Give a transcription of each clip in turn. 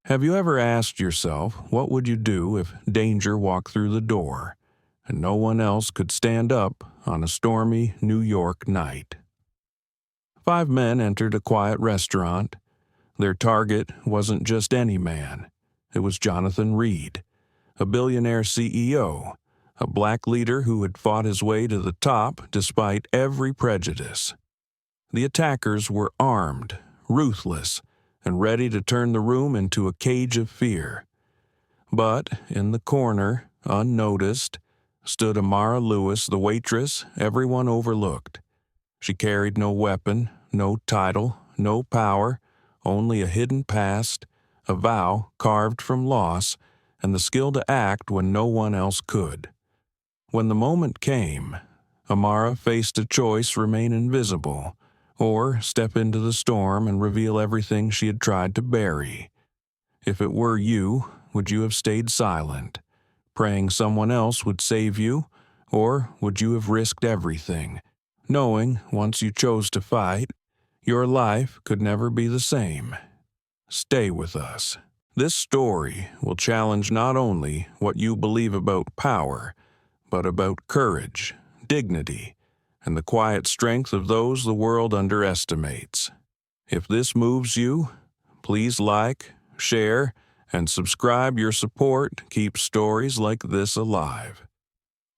Have you ever asked yourself, what would you do if danger walked through the door and no one else could stand up on a stormy New York night? 5 men entered a quiet restaurant. Their target wasn't just any man. It was Jonathan Reed, a billionaire CEO, a black leader who had fought his way to the top despite every prejudice. The attackers were armed, ruthless, and ready to turn the room into a cage of fear. But in the corner, unnoticed, stood Amara Lewis, the waitress everyone overlooked. She carried no weapon, no title, no power, only a hidden past, a vow carved from loss, and the skill to act when no one else could. When the moment came, Amara faced a choice: remain invisible, or step into the storm and reveal everything she had tried to bury. If it were you, would you have stayed silent, praying someone else would save you, or would you have risked everything, knowing once you chose to fight, your life could never be the same? Stay with us. This story will challenge not only what you believe about power, but about courage, dignity, and the quiet strength of those the world underestimates. If this moves you, please like, share, and subscribe. Your support keeps stories like this alive.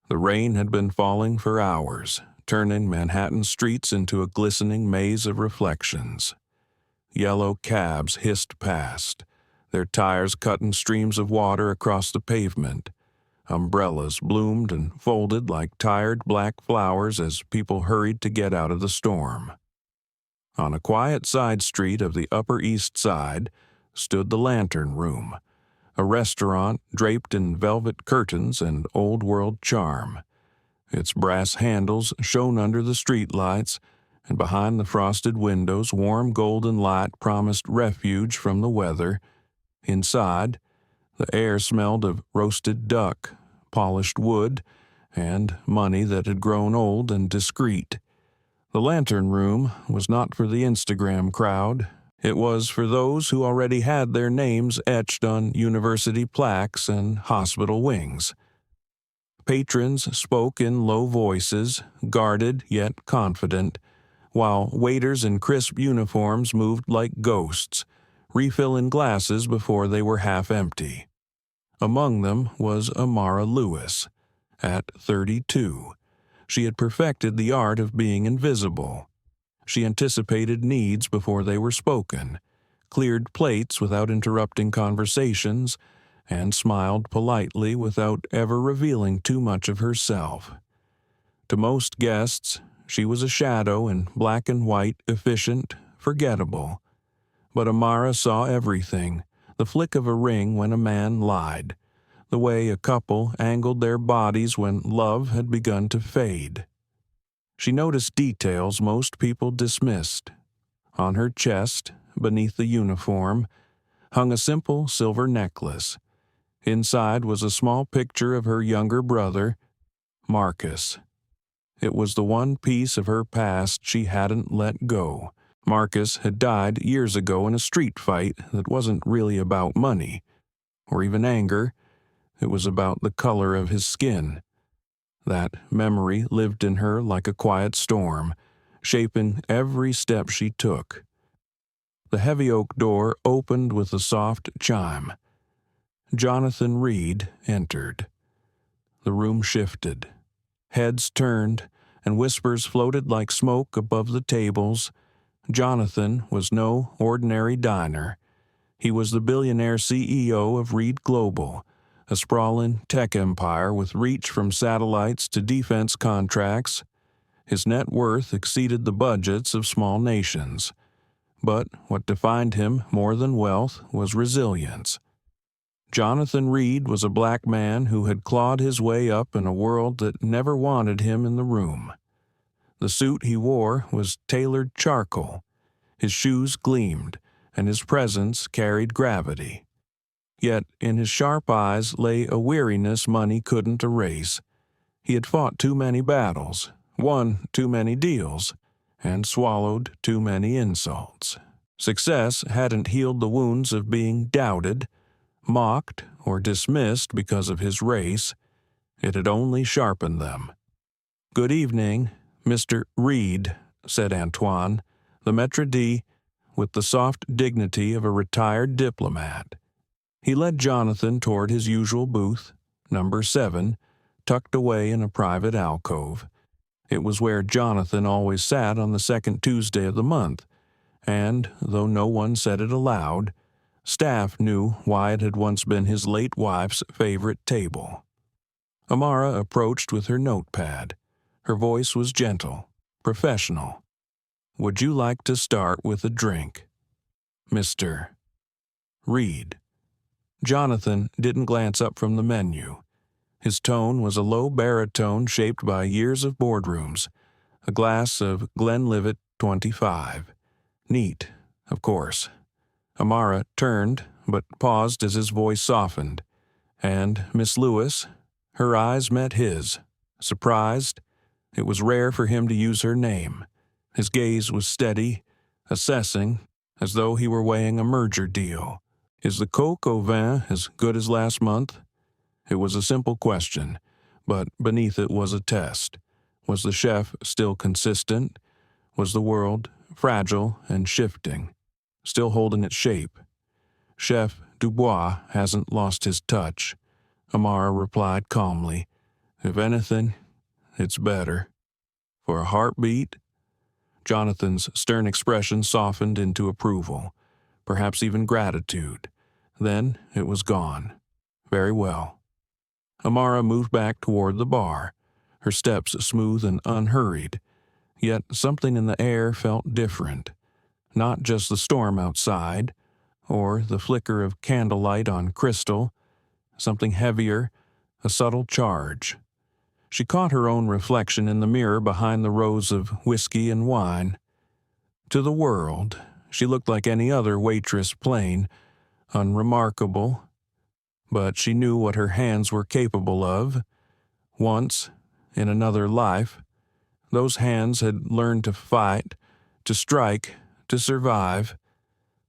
The rain had been falling for hours, turning Manhattan streets into a glistening maze of reflections. Yellow cabs hissed past, their tires cutting streams of water across the pavement. Umbrellas bloomed and folded like tired black flowers as people hurried to get out of the storm. On a quiet side street of the Upper East Side stood the Lantern Room, a restaurant draped in velvet curtains and old-world charm. Its brass handles shone under the streetlights, and behind the frosted windows warm golden light promised refuge from the weather. Inside, the air smelled of roasted duck, polished wood, and money that had grown old and discreet. The Lantern Room was not for the Instagram crowd. It was for those who already had their names etched on university plaques and hospital wings. Patrons spoke in low voices, guarded yet confident, while waiters in crisp uniforms moved like ghosts, refilling glasses before they were half empty. Among them was Amara Lewis. At 32, she had perfected the art of being invisible. She anticipated needs before they were spoken, cleared plates without interrupting conversations, and smiled politely without ever revealing too much of herself. To most guests, she was a shadow in black and white, efficient, forgettable. But Amara saw everything: the flick of a ring when a man lied, the way a couple angled their bodies when love had begun to fade. She noticed details most people dismissed. On her chest, beneath the uniform, hung a simple silver necklace. Inside was a small picture of her younger brother, Marcus. It was the one piece of her past she hadn't let go. Marcus had died years ago in a street fight that wasn't really about money, or even anger. It was about the color of his skin. That memory lived in her like a quiet storm, shaping every step she took. The heavy oak door opened with a soft chime. Jonathan Reed entered. The room shifted. Heads turned, and whispers floated like smoke above the tables. Jonathan was no ordinary diner. He was the billionaire CEO of Reed Global, a sprawling tech empire with reach from satellites to defense contracts. His net worth exceeded the budgets of small nations. But what defined him more than wealth was resilience. Jonathan Reed was a black man who had clawed his way up in a world that never wanted him in the room. The suit he wore was tailored charcoal. His shoes gleamed, and his presence carried gravity. Yet in his sharp eyes lay a weariness money couldn't erase. He had fought too many battles, won too many deals, and swallowed too many insults. Success hadn't healed the wounds of being doubted, mocked, or dismissed because of his race. It had only sharpened them. "Good evening, Mr. Reed," said Antoine, the maître d', with the soft dignity of a retired diplomat. He led Jonathan toward his usual booth, number 7, tucked away in a private alcove. It was where Jonathan always sat on the second Tuesday of the month, and, though no one said it aloud, staff knew why it had once been his late wife's favorite table. Amara approached with her notepad. Her voice was gentle, professional. "Would you like to start with a drink, Mr. Reed?" Jonathan didn't glance up from the menu. His tone was a low baritone shaped by years of boardrooms. A glass of Glenlivet 25. Neat, of course. Amara turned, but paused as his voice softened. "And Miss Lewis?" Her eyes met his. Surprised, it was rare for him to use her name. His gaze was steady, assessing, as though he were weighing a merger deal. "Is the coke au vin as good as last month?" It was a simple question, but beneath it was a test. Was the chef still consistent? Was the world, fragile and shifting, still holding its shape? "Chef Dubois hasn't lost his touch," Amara replied calmly. "If anything, it's better." "For a heartbeat?" Jonathan's stern expression softened into approval, perhaps even gratitude. Then it was gone. "Very well." Amara moved back toward the bar, her steps smooth and unhurried. Yet something in the air felt different. Not just the storm outside, or the flicker of candlelight on crystal. Something heavier, a subtle charge. She caught her own reflection in the mirror behind the rows of whiskey and wine. To the world, she looked like any other waitress, plain, unremarkable. But she knew what her hands were capable of. Once, in another life, those hands had learned to fight, to strike, to survive.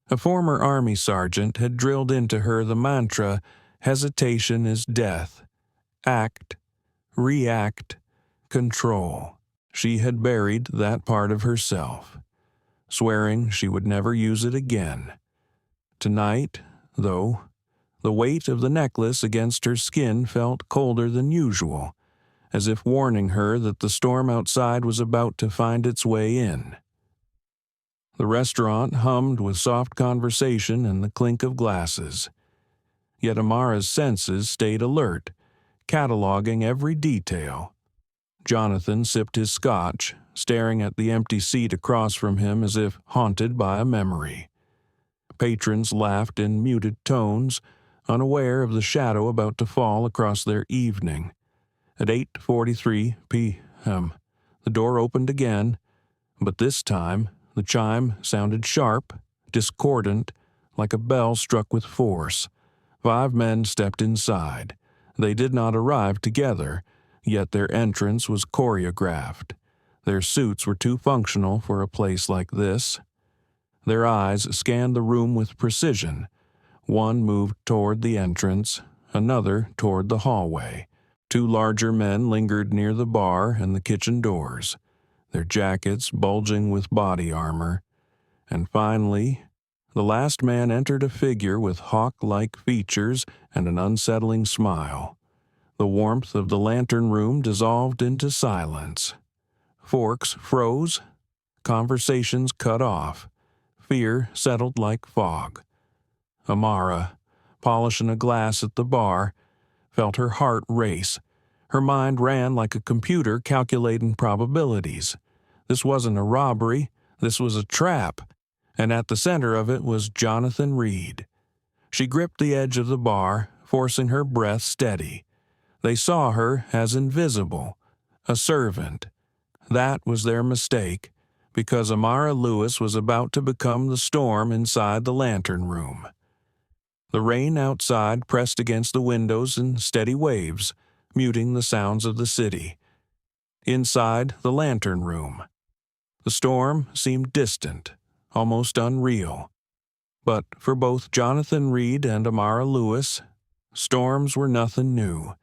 A former army sergeant had drilled into her the mantra, "Hesitation is death. Act, react, control." She had buried that part of herself, swearing she would never use it again. Tonight, though, the weight of the necklace against her skin felt colder than usual, as if warning her that the storm outside was about to find its way in. The restaurant hummed with soft conversation and the clink of glasses. Yet Amara's senses stayed alert, cataloging every detail. Jonathan sipped his scotch, staring at the empty seat across from him as if haunted by a memory. Patrons laughed in muted tones, unaware of the shadow about to fall across their evening. At 8:43 p.m., the door opened again, but this time the chime sounded sharp, discordant, like a bell struck with force. 5 men stepped inside. They did not arrive together, yet their entrance was choreographed. Their suits were too functional for a place like this. Their eyes scanned the room with precision. One moved toward the entrance, another toward the hallway. 2 larger men lingered near the bar and the kitchen doors, their jackets bulging with body armor. And finally, the last man entered a figure with hawk-like features and an unsettling smile. The warmth of the lantern room dissolved into silence. Forks froze, conversations cut off, fear settled like fog. Amara, polishing a glass at the bar, felt her heart race. Her mind ran like a computer calculating probabilities. This wasn't a robbery, this was a trap, and at the center of it was Jonathan Reed. She gripped the edge of the bar, forcing her breath steady. They saw her as invisible, a servant. That was their mistake, because Amara Lewis was about to become the storm inside the lantern room. The rain outside pressed against the windows in steady waves, muting the sounds of the city. Inside the lantern room, the storm seemed distant, almost unreal. But for both Jonathan Reed and Amara Lewis, storms were nothing new.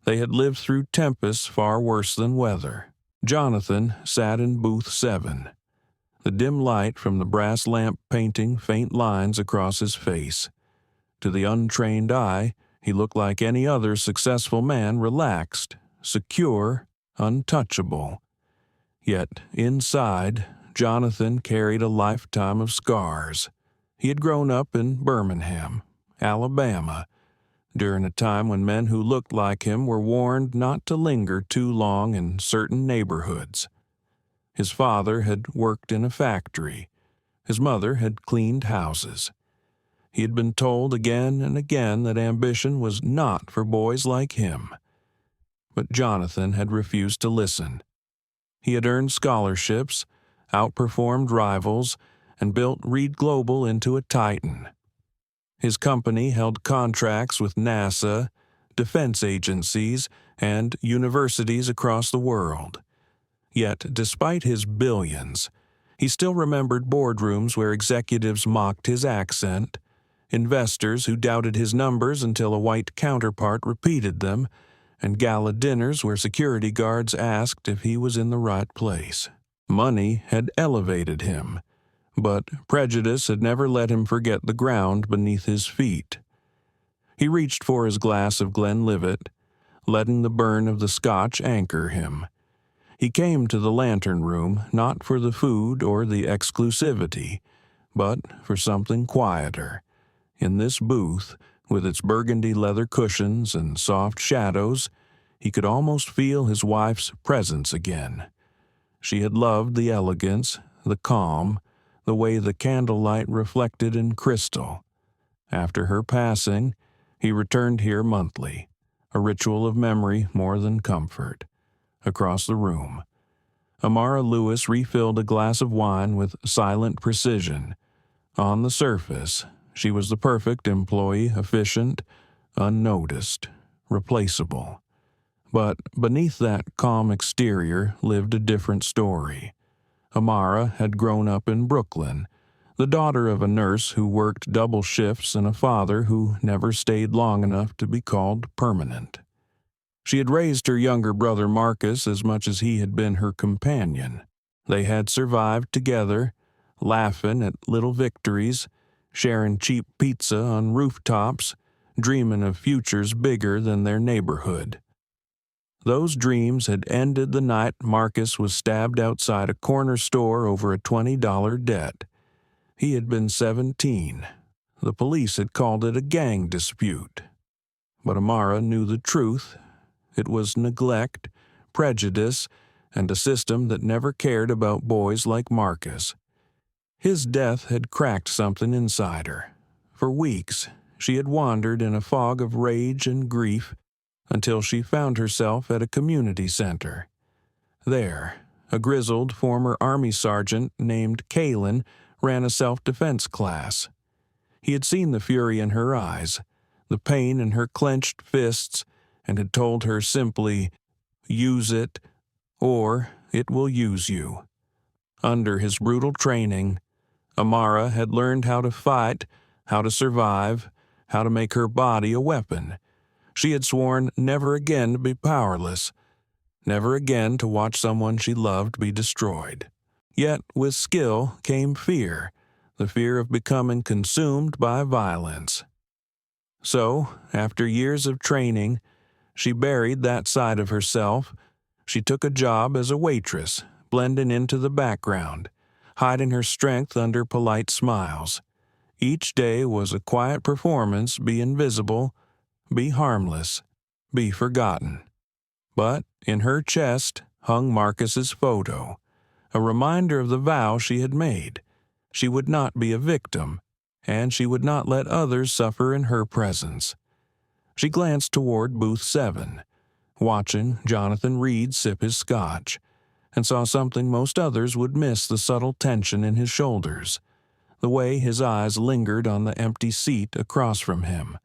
They had lived through tempests far worse than weather. Jonathan sat in booth 7. The dim light from the brass lamp painting faint lines across his face. To the untrained eye, he looked like any other successful man, relaxed, secure, untouchable. Yet inside, Jonathan carried a lifetime of scars. He had grown up in Birmingham, Alabama, during a time when men who looked like him were warned not to linger too long in certain neighborhoods. His father had worked in a factory. His mother had cleaned houses. He had been told again and again that ambition was not for boys like him. But Jonathan had refused to listen. He had earned scholarships, outperformed rivals, and built Reed Global into a titan. His company held contracts with NASA, defense agencies, and universities across the world. Yet, despite his billions, he still remembered boardrooms where executives mocked his accent, investors who doubted his numbers until a white counterpart repeated them, and gala dinners where security guards asked if he was in the right place. Money had elevated him, but prejudice had never let him forget the ground beneath his feet. He reached for his glass of Glenlivet, letting the burn of the scotch anchor him. He came to the lantern room not for the food or the exclusivity, but for something quieter. In this booth, with its burgundy leather cushions and soft shadows, he could almost feel his wife's presence again. She had loved the elegance, the calm, the way the candlelight reflected in crystal. After her passing, he returned here monthly, a ritual of memory more than comfort. Across the room, Amara Lewis refilled a glass of wine with silent precision. On the surface, she was the perfect employee, efficient, unnoticed, replaceable. But beneath that calm exterior lived a different story. Amara had grown up in Brooklyn, the daughter of a nurse who worked double shifts and a father who never stayed long enough to be called permanent. She had raised her younger brother Marcus as much as he had been her companion. They had survived together, laughing at little victories, sharing cheap pizza on rooftops, dreaming of futures bigger than their neighborhood. Those dreams had ended the night Marcus was stabbed outside a corner store over a $20 debt. He had been 17. The police had called it a gang dispute. But Amara knew the truth. It was neglect, prejudice, and a system that never cared about boys like Marcus. His death had cracked something inside her. For weeks, she had wandered in a fog of rage and grief until she found herself at a community center. There, a grizzled former Army sergeant named Kalen ran a self-defense class. He had seen the fury in her eyes, the pain in her clenched fists, and had told her simply, "Use it, or it will use you." Under his brutal training, Amara had learned how to fight, how to survive, how to make her body a weapon. She had sworn never again to be powerless, never again to watch someone she loved be destroyed. Yet with skill came fear, the fear of becoming consumed by violence. So, after years of training, she buried that side of herself. She took a job as a waitress, blending into the background, hiding her strength under polite smiles. Each day was a quiet performance: be invisible, be harmless, be forgotten. But in her chest hung Marcus's photo, a reminder of the vow she had made. She would not be a victim, and she would not let others suffer in her presence. She glanced toward booth 7, watching Jonathan Reed sip his scotch, and saw something most others would miss: the subtle tension in his shoulders, the way his eyes lingered on the empty seat across from him.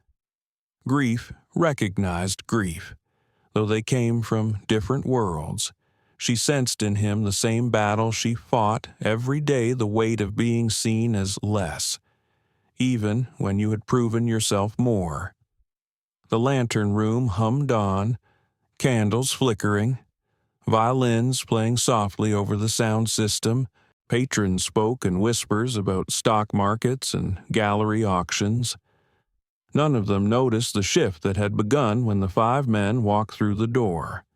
Grief recognized grief, though they came from different worlds. She sensed in him the same battle she fought every day, the weight of being seen as less, even when you had proven yourself more. The lantern room hummed on, candles flickering, violins playing softly over the sound system. Patrons spoke in whispers about stock markets and gallery auctions. None of them noticed the shift that had begun when the 5 men walked through the door.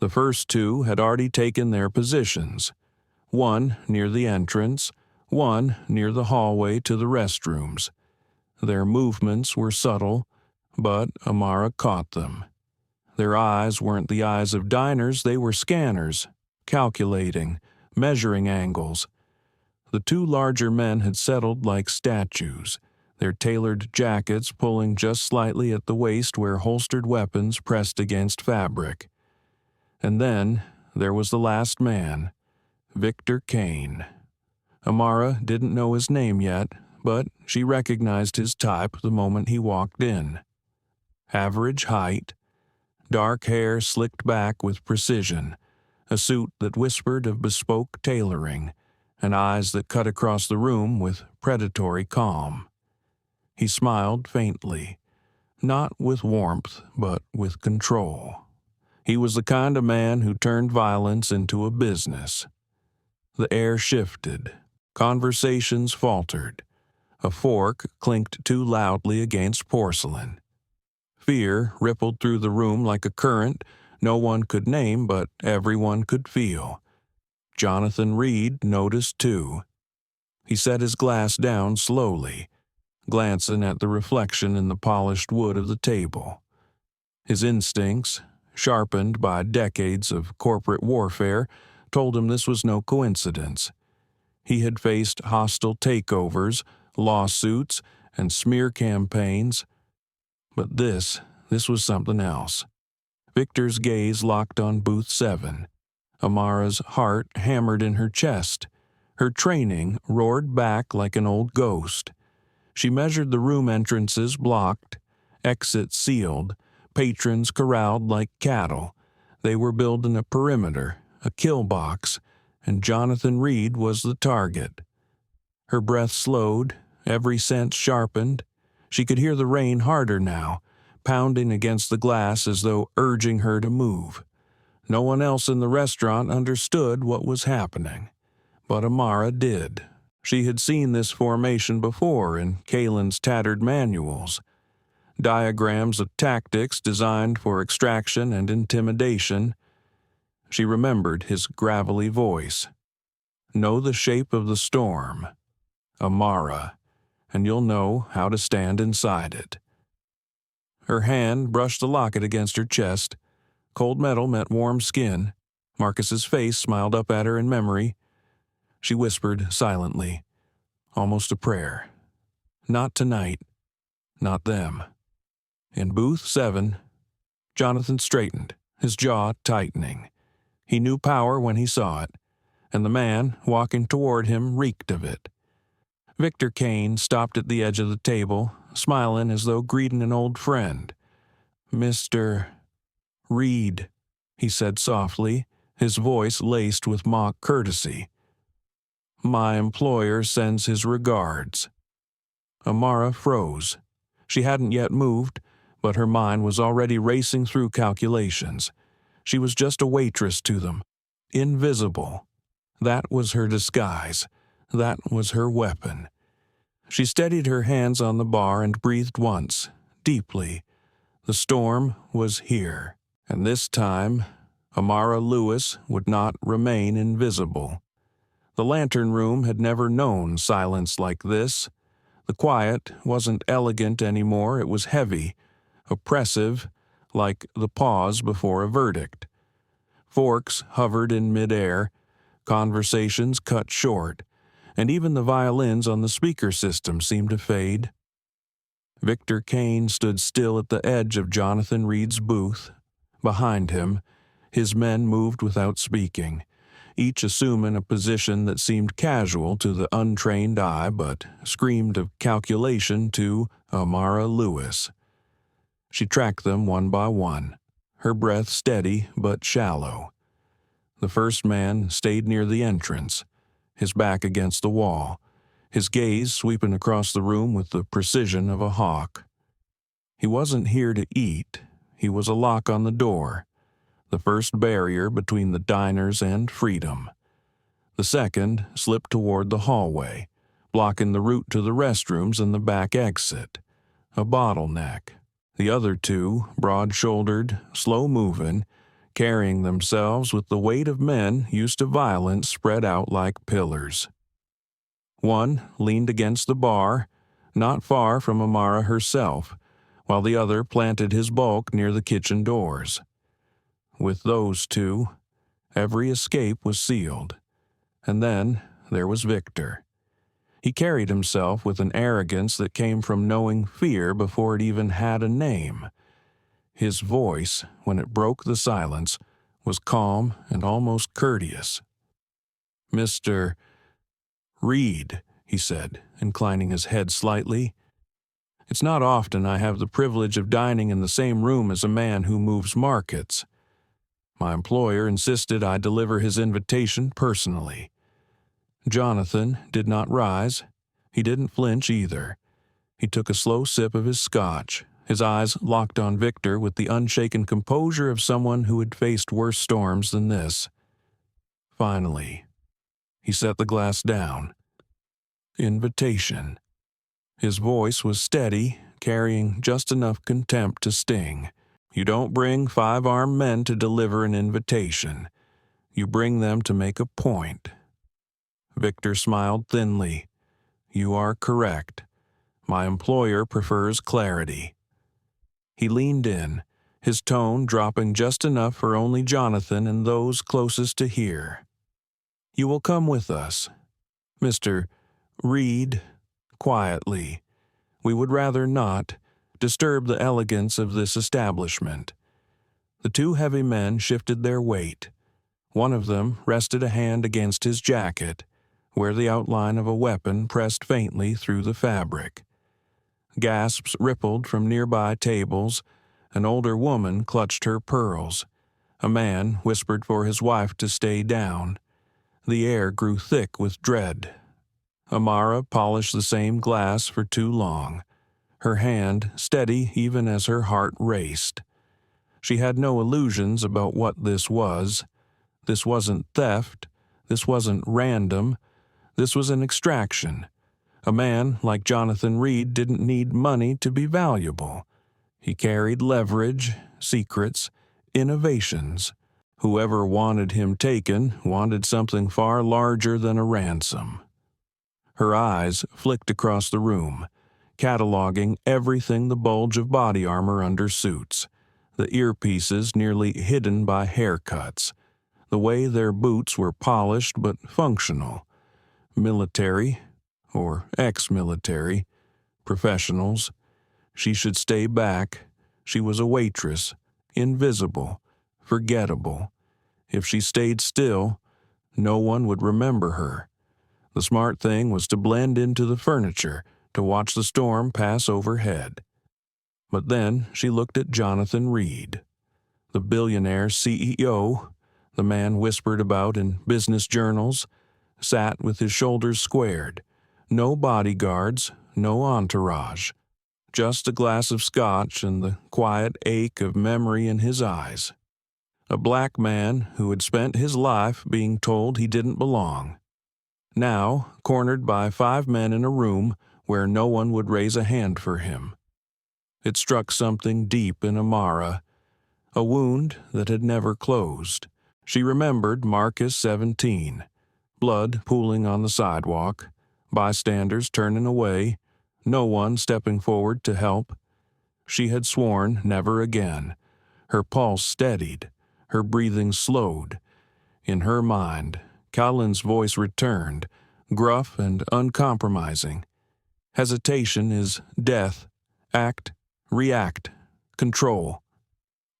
The first 2 had already taken their positions, one near the entrance, one near the hallway to the restrooms. Their movements were subtle, but Amara caught them. Their eyes weren't the eyes of diners, they were scanners, calculating, measuring angles. The 2 larger men had settled like statues, their tailored jackets pulling just slightly at the waist where holstered weapons pressed against fabric. And then there was the last man, Victor Kane. Amara didn't know his name yet, but she recognized his type the moment he walked in. Average height, dark hair slicked back with precision, a suit that whispered of bespoke tailoring, and eyes that cut across the room with predatory calm. He smiled faintly, not with warmth, but with control. He was the kind of man who turned violence into a business. The air shifted. Conversations faltered. A fork clinked too loudly against porcelain. Fear rippled through the room like a current no one could name but everyone could feel. Jonathan Reed noticed too. He set his glass down slowly, glancing at the reflection in the polished wood of the table. His instincts, sharpened by decades of corporate warfare, told him this was no coincidence. He had faced hostile takeovers, lawsuits, and smear campaigns. But this was something else. Victor's gaze locked on booth 7. Amara's heart hammered in her chest. Her training roared back like an old ghost. She measured the room entrances blocked, exits sealed, patrons corralled like cattle. They were building a perimeter, a kill box, and Jonathan Reed was the target. Her breath slowed, every sense sharpened. She could hear the rain harder now, pounding against the glass as though urging her to move. No one else in the restaurant understood what was happening, but Amara did. She had seen this formation before in Kalen's tattered manuals. Diagrams of tactics designed for extraction and intimidation. She remembered his gravelly voice. Know the shape of the storm, Amara, and you'll know how to stand inside it. Her hand brushed the locket against her chest. Cold metal met warm skin. Marcus's face smiled up at her in memory. She whispered silently, almost a prayer. Not tonight. Not them. In booth 7, Jonathan straightened, his jaw tightening. He knew power when he saw it, and the man walking toward him reeked of it. Victor Kane stopped at the edge of the table, smiling as though greeting an old friend. Mr. Reed, he said softly, his voice laced with mock courtesy. My employer sends his regards. Amara froze. She hadn't yet moved, but her mind was already racing through calculations. She was just a waitress to them, invisible. That was her disguise. That was her weapon. She steadied her hands on the bar and breathed once, deeply. The storm was here, and this time, Amara Lewis would not remain invisible. The lantern room had never known silence like this. The quiet wasn't elegant anymore, it was heavy, oppressive, like the pause before a verdict. Forks hovered in midair, conversations cut short, and even the violins on the speaker system seemed to fade. Victor Kane stood still at the edge of Jonathan Reed's booth. Behind him, his men moved without speaking, each assuming a position that seemed casual to the untrained eye but screamed of calculation to Amara Lewis. She tracked them one by one, her breath steady but shallow. The first man stayed near the entrance, his back against the wall, his gaze sweeping across the room with the precision of a hawk. He wasn't here to eat. He was a lock on the door, the first barrier between the diners and freedom. The second slipped toward the hallway, blocking the route to the restrooms and the back exit, a bottleneck. The other two, broad-shouldered, slow-moving, carrying themselves with the weight of men used to violence spread out like pillars. One leaned against the bar, not far from Amara herself, while the other planted his bulk near the kitchen doors. With those two, every escape was sealed. And then there was Victor. He carried himself with an arrogance that came from knowing fear before it even had a name. His voice, when it broke the silence, was calm and almost courteous. "Mr. Reed," he said, inclining his head slightly. "It's not often I have the privilege of dining in the same room as a man who moves markets. My employer insisted I deliver his invitation personally." Jonathan did not rise. He didn't flinch either. He took a slow sip of his scotch, his eyes locked on Victor with the unshaken composure of someone who had faced worse storms than this. Finally, he set the glass down. "Invitation." His voice was steady, carrying just enough contempt to sting. "You don't bring 5 armed men to deliver an invitation. You bring them to make a point." Victor smiled thinly. "You are correct. My employer prefers clarity." He leaned in, his tone dropping just enough for only Jonathan and those closest to hear. "You will come with us. Mr. Reed," quietly. "We would rather not disturb the elegance of this establishment." The two heavy men shifted their weight. One of them rested a hand against his jacket, where the outline of a weapon pressed faintly through the fabric. Gasps rippled from nearby tables. An older woman clutched her pearls. A man whispered for his wife to stay down. The air grew thick with dread. Amara polished the same glass for too long, her hand steady even as her heart raced. She had no illusions about what this was. This wasn't theft. This wasn't random. This was an extraction. A man like Jonathan Reed didn't need money to be valuable. He carried leverage, secrets, innovations. Whoever wanted him taken wanted something far larger than a ransom. Her eyes flicked across the room, cataloging everything the bulge of body armor under suits, the earpieces nearly hidden by haircuts, the way their boots were polished but functional. Military, or ex-military, professionals. She should stay back. She was a waitress, invisible, forgettable. If she stayed still, no one would remember her. The smart thing was to blend into the furniture, to watch the storm pass overhead. But then she looked at Jonathan Reed, the Billionaire CEO, the man whispered about in business journals, sat with his shoulders squared. No bodyguards, no entourage. Just a glass of scotch and the quiet ache of memory in his eyes. A black man who had spent his life being told he didn't belong. Now, cornered by 5 men in a room where no one would raise a hand for him. It struck something deep in Amara, a wound that had never closed. She remembered Marcus 17, blood pooling on the sidewalk, bystanders turning away, no one stepping forward to help. She had sworn never again. Her pulse steadied, her breathing slowed. In her mind, Colin's voice returned, gruff and uncompromising. Hesitation is death. Act, react, control.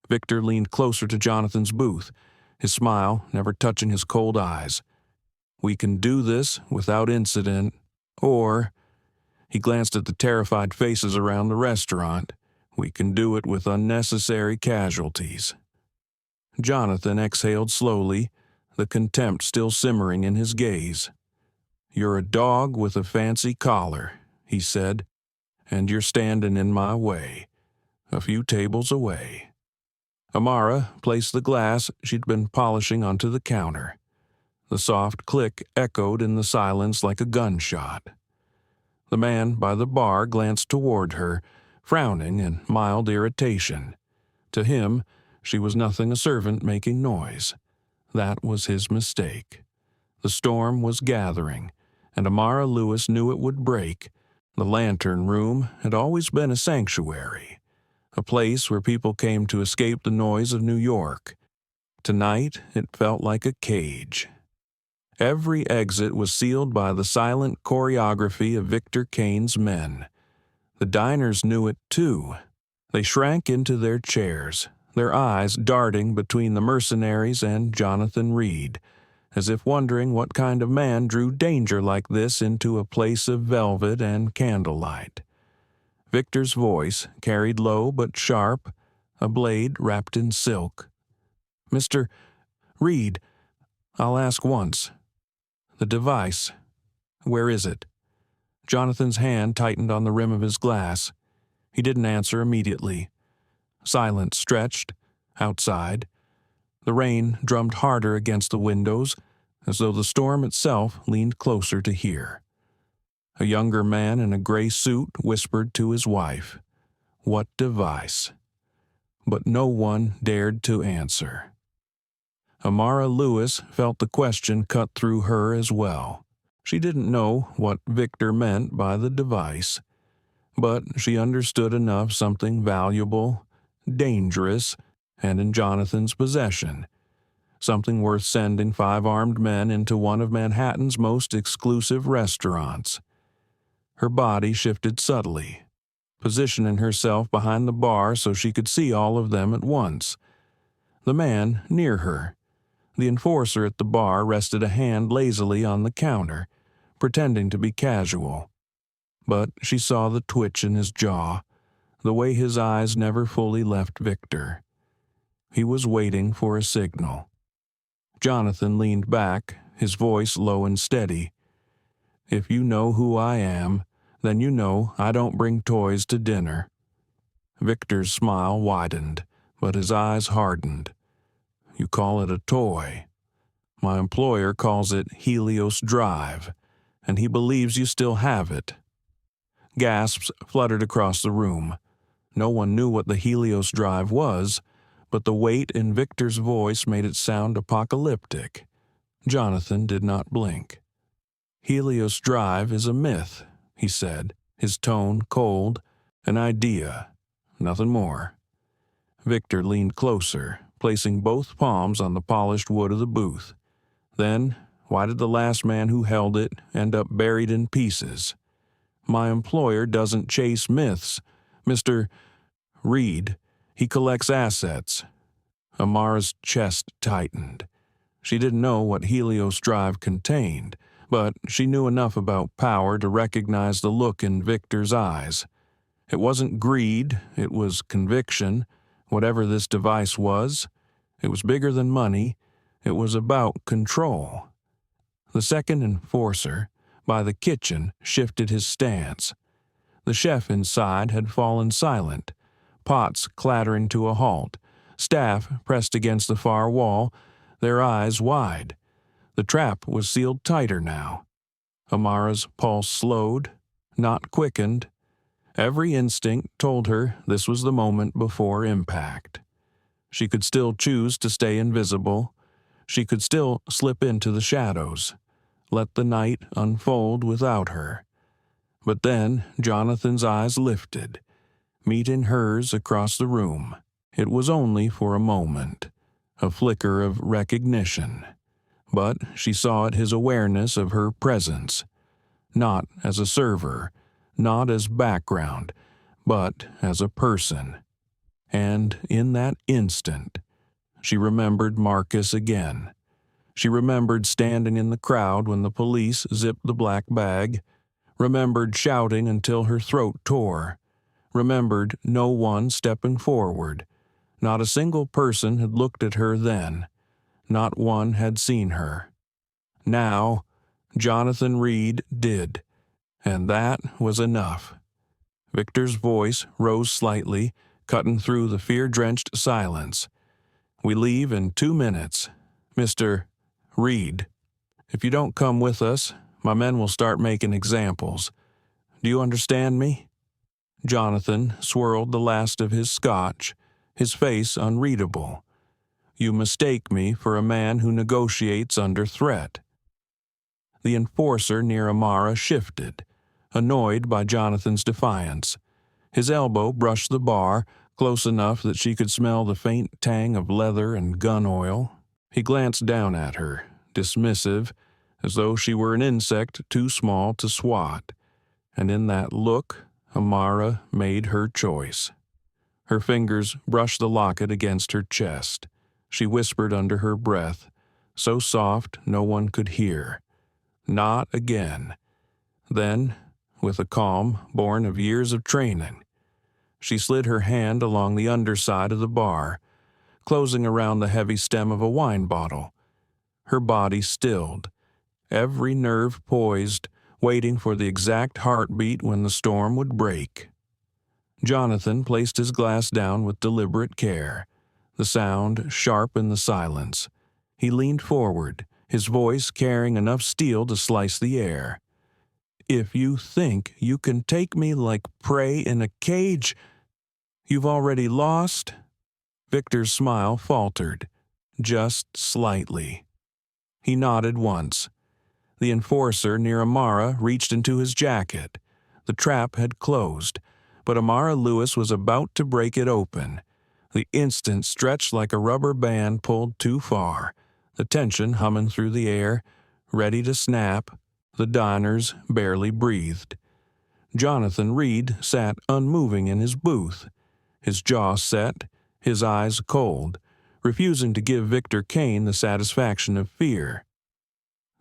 Victor leaned closer to Jonathan's booth, his smile never touching his cold eyes. We can do this without incident, or, he glanced at the terrified faces around the restaurant, we can do it with unnecessary casualties. Jonathan exhaled slowly, the contempt still simmering in his gaze. "You're a dog with a fancy collar," he said, "and you're standing in my way, a few tables away." Amara placed the glass she'd been polishing onto the counter. The soft click echoed in the silence like a gunshot. The man by the bar glanced toward her, frowning in mild irritation. To him, she was nothing a servant making noise. That was his mistake. The storm was gathering, and Amara Lewis knew it would break. The Lantern Room had always been a sanctuary, a place where people came to escape the noise of New York. Tonight, it felt like a cage. Every exit was sealed by the silent choreography of Victor Kane's men. The diners knew it too. They shrank into their chairs, their eyes darting between the mercenaries and Jonathan Reed, as if wondering what kind of man drew danger like this into a place of velvet and candlelight. Victor's voice carried low but sharp, a blade wrapped in silk. "Mr. Reed, I'll ask once. The device, where is it?" Jonathan's hand tightened on the rim of his glass. He didn't answer immediately. Silence stretched, outside. The rain drummed harder against the windows, as though the storm itself leaned closer to hear. A younger man in a gray suit whispered to his wife, "What device?" But no one dared to answer. Amara Lewis felt the question cut through her as well. She didn't know what Victor meant by the device, but she understood enough something valuable, dangerous, and in Jonathan's possession. Something worth sending 5 armed men into one of Manhattan's most exclusive restaurants. Her body shifted subtly, positioning herself behind the bar so she could see all of them at once. The man near her, the enforcer at the bar, rested a hand lazily on the counter, pretending to be casual. But she saw the twitch in his jaw, the way his eyes never fully left Victor. He was waiting for a signal. Jonathan leaned back, his voice low and steady. "If you know who I am, then you know I don't bring toys to dinner." Victor's smile widened, but his eyes hardened. "You call it a toy. My employer calls it Helios Drive, and he believes you still have it." Gasps fluttered across the room. No one knew what the Helios Drive was, but the weight in Victor's voice made it sound apocalyptic. Jonathan did not blink. "Helios Drive is a myth," he said, his tone cold, "an idea, nothing more." Victor leaned closer, placing both palms on the polished wood of the booth. "Then, why did the last man who held it end up buried in pieces? My employer doesn't chase myths. Mr. Reed, he collects assets." Amara's chest tightened. She didn't know what Helios Drive contained, but she knew enough about power to recognize the look in Victor's eyes. It wasn't greed, it was conviction. Whatever this device was, it was bigger than money. It was about control. The second enforcer, by the kitchen, shifted his stance. The chef inside had fallen silent, pots clattering to a halt, staff pressed against the far wall, their eyes wide. The trap was sealed tighter now. Amara's pulse slowed, not quickened. Every instinct told her this was the moment before impact. She could still choose to stay invisible. She could still slip into the shadows, let the night unfold without her. But then Jonathan's eyes lifted, meeting hers across the room. It was only for a moment, a flicker of recognition. But she saw it his awareness of her presence, not as a server, not as background, but as a person. And in that instant, she remembered Marcus again. She remembered standing in the crowd when the police zipped the black bag, remembered shouting until her throat tore, remembered no one stepping forward. Not a single person had looked at her then. Not one had seen her. Now, Jonathan Reed did, and that was enough. Victor's voice rose slightly, cutting through the fear-drenched silence. "We leave in 2 minutes. Mr. Reed, if you don't come with us, my men will start making examples. Do you understand me?" Jonathan swirled the last of his scotch, his face unreadable. "You mistake me for a man who negotiates under threat." The enforcer near Amara shifted, annoyed by Jonathan's defiance. His elbow brushed the bar, close enough that she could smell the faint tang of leather and gun oil. He glanced down at her, dismissive, as though she were an insect too small to swat. And in that look, Amara made her choice. Her fingers brushed the locket against her chest. She whispered under her breath, so soft no one could hear, "Not again." Then, with a calm born of years of training, she slid her hand along the underside of the bar, closing around the heavy stem of a wine bottle. Her body stilled, every nerve poised, waiting for the exact heartbeat when the storm would break. Jonathan placed his glass down with deliberate care, the sound sharp in the silence. He leaned forward, his voice carrying enough steel to slice the air. "If you think you can take me like prey in a cage, you've already lost?" Victor's smile faltered, just slightly. He nodded once. The enforcer near Amara reached into his jacket. The trap had closed, but Amara Lewis was about to break it open. The instant stretched like a rubber band pulled too far, the tension humming through the air, ready to snap. The diners barely breathed. Jonathan Reed sat unmoving in his booth, his jaw set, his eyes cold, refusing to give Victor Kane the satisfaction of fear.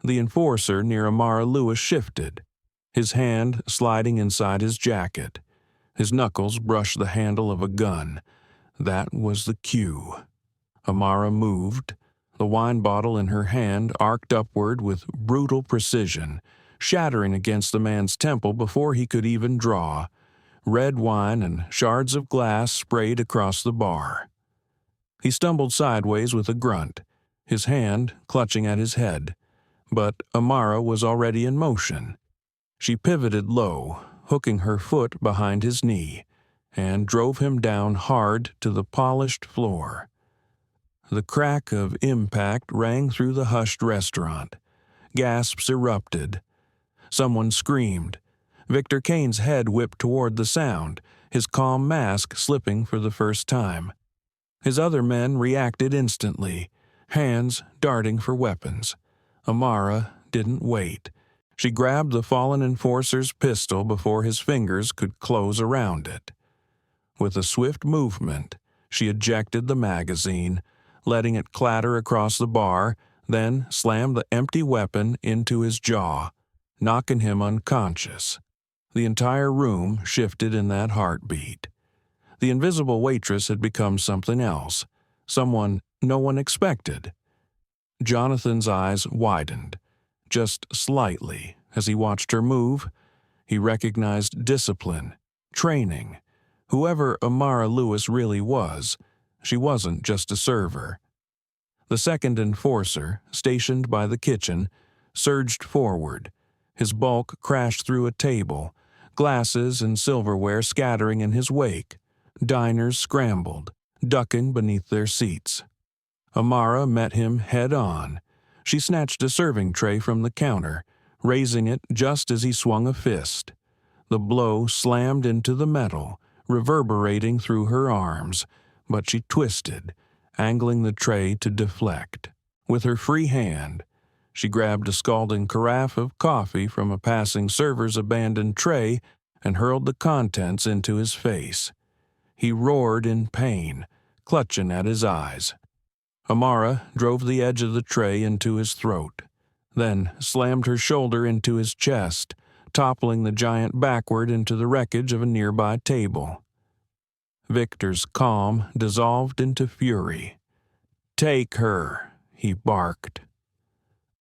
The enforcer near Amara Lewis shifted, his hand sliding inside his jacket. His knuckles brushed the handle of a gun. That was the cue. Amara moved. The wine bottle in her hand arced upward with brutal precision, shattering against the man's temple before he could even draw. Red wine and shards of glass sprayed across the bar. He stumbled sideways with a grunt, his hand clutching at his head. But Amara was already in motion. She pivoted low, hooking her foot behind his knee, and drove him down hard to the polished floor. The crack of impact rang through the hushed restaurant. Gasps erupted. Someone screamed. Victor Kane's head whipped toward the sound, his calm mask slipping for the first time. His other men reacted instantly, hands darting for weapons. Amara didn't wait. She grabbed the fallen enforcer's pistol before his fingers could close around it. With a swift movement, she ejected the magazine, letting it clatter across the bar, then slammed the empty weapon into his jaw, knocking him unconscious. The entire room shifted in that heartbeat. The invisible waitress had become something else, someone no one expected. Jonathan's eyes widened, just slightly, as he watched her move. He recognized discipline, training. Whoever Amara Lewis really was, she wasn't just a server. The second enforcer, stationed by the kitchen, surged forward. His bulk crashed through a table, glasses and silverware scattering in his wake. Diners scrambled, ducking beneath their seats. Amara met him head-on. She snatched a serving tray from the counter, raising it just as he swung a fist. The blow slammed into the metal, reverberating through her arms, but she twisted, angling the tray to deflect. With her free hand, she grabbed a scalding carafe of coffee from a passing server's abandoned tray and hurled the contents into his face. He roared in pain, clutching at his eyes. Amara drove the edge of the tray into his throat, then slammed her shoulder into his chest, toppling the giant backward into the wreckage of a nearby table. Victor's calm dissolved into fury. "Take her," he barked.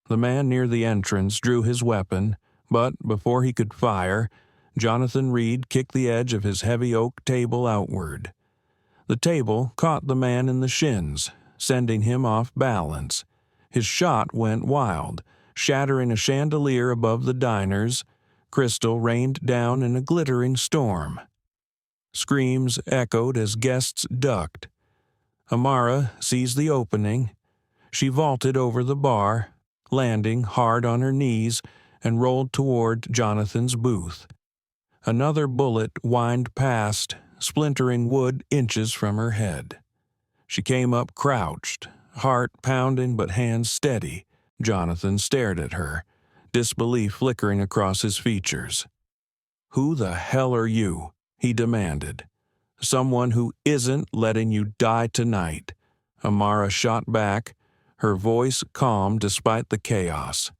The man near the entrance drew his weapon, but before he could fire, Jonathan Reed kicked the edge of his heavy oak table outward. The table caught the man in the shins, sending him off balance. His shot went wild, shattering a chandelier above the diners. Crystal rained down in a glittering storm. Screams echoed as guests ducked. Amara seized the opening. She vaulted over the bar, landing hard on her knees, and rolled toward Jonathan's booth. Another bullet whined past, splintering wood inches from her head. She came up crouched, heart pounding but hands steady. Jonathan stared at her, disbelief flickering across his features. "Who the hell are you?" he demanded. "Someone who isn't letting you die tonight." Amara shot back, her voice calm despite the chaos.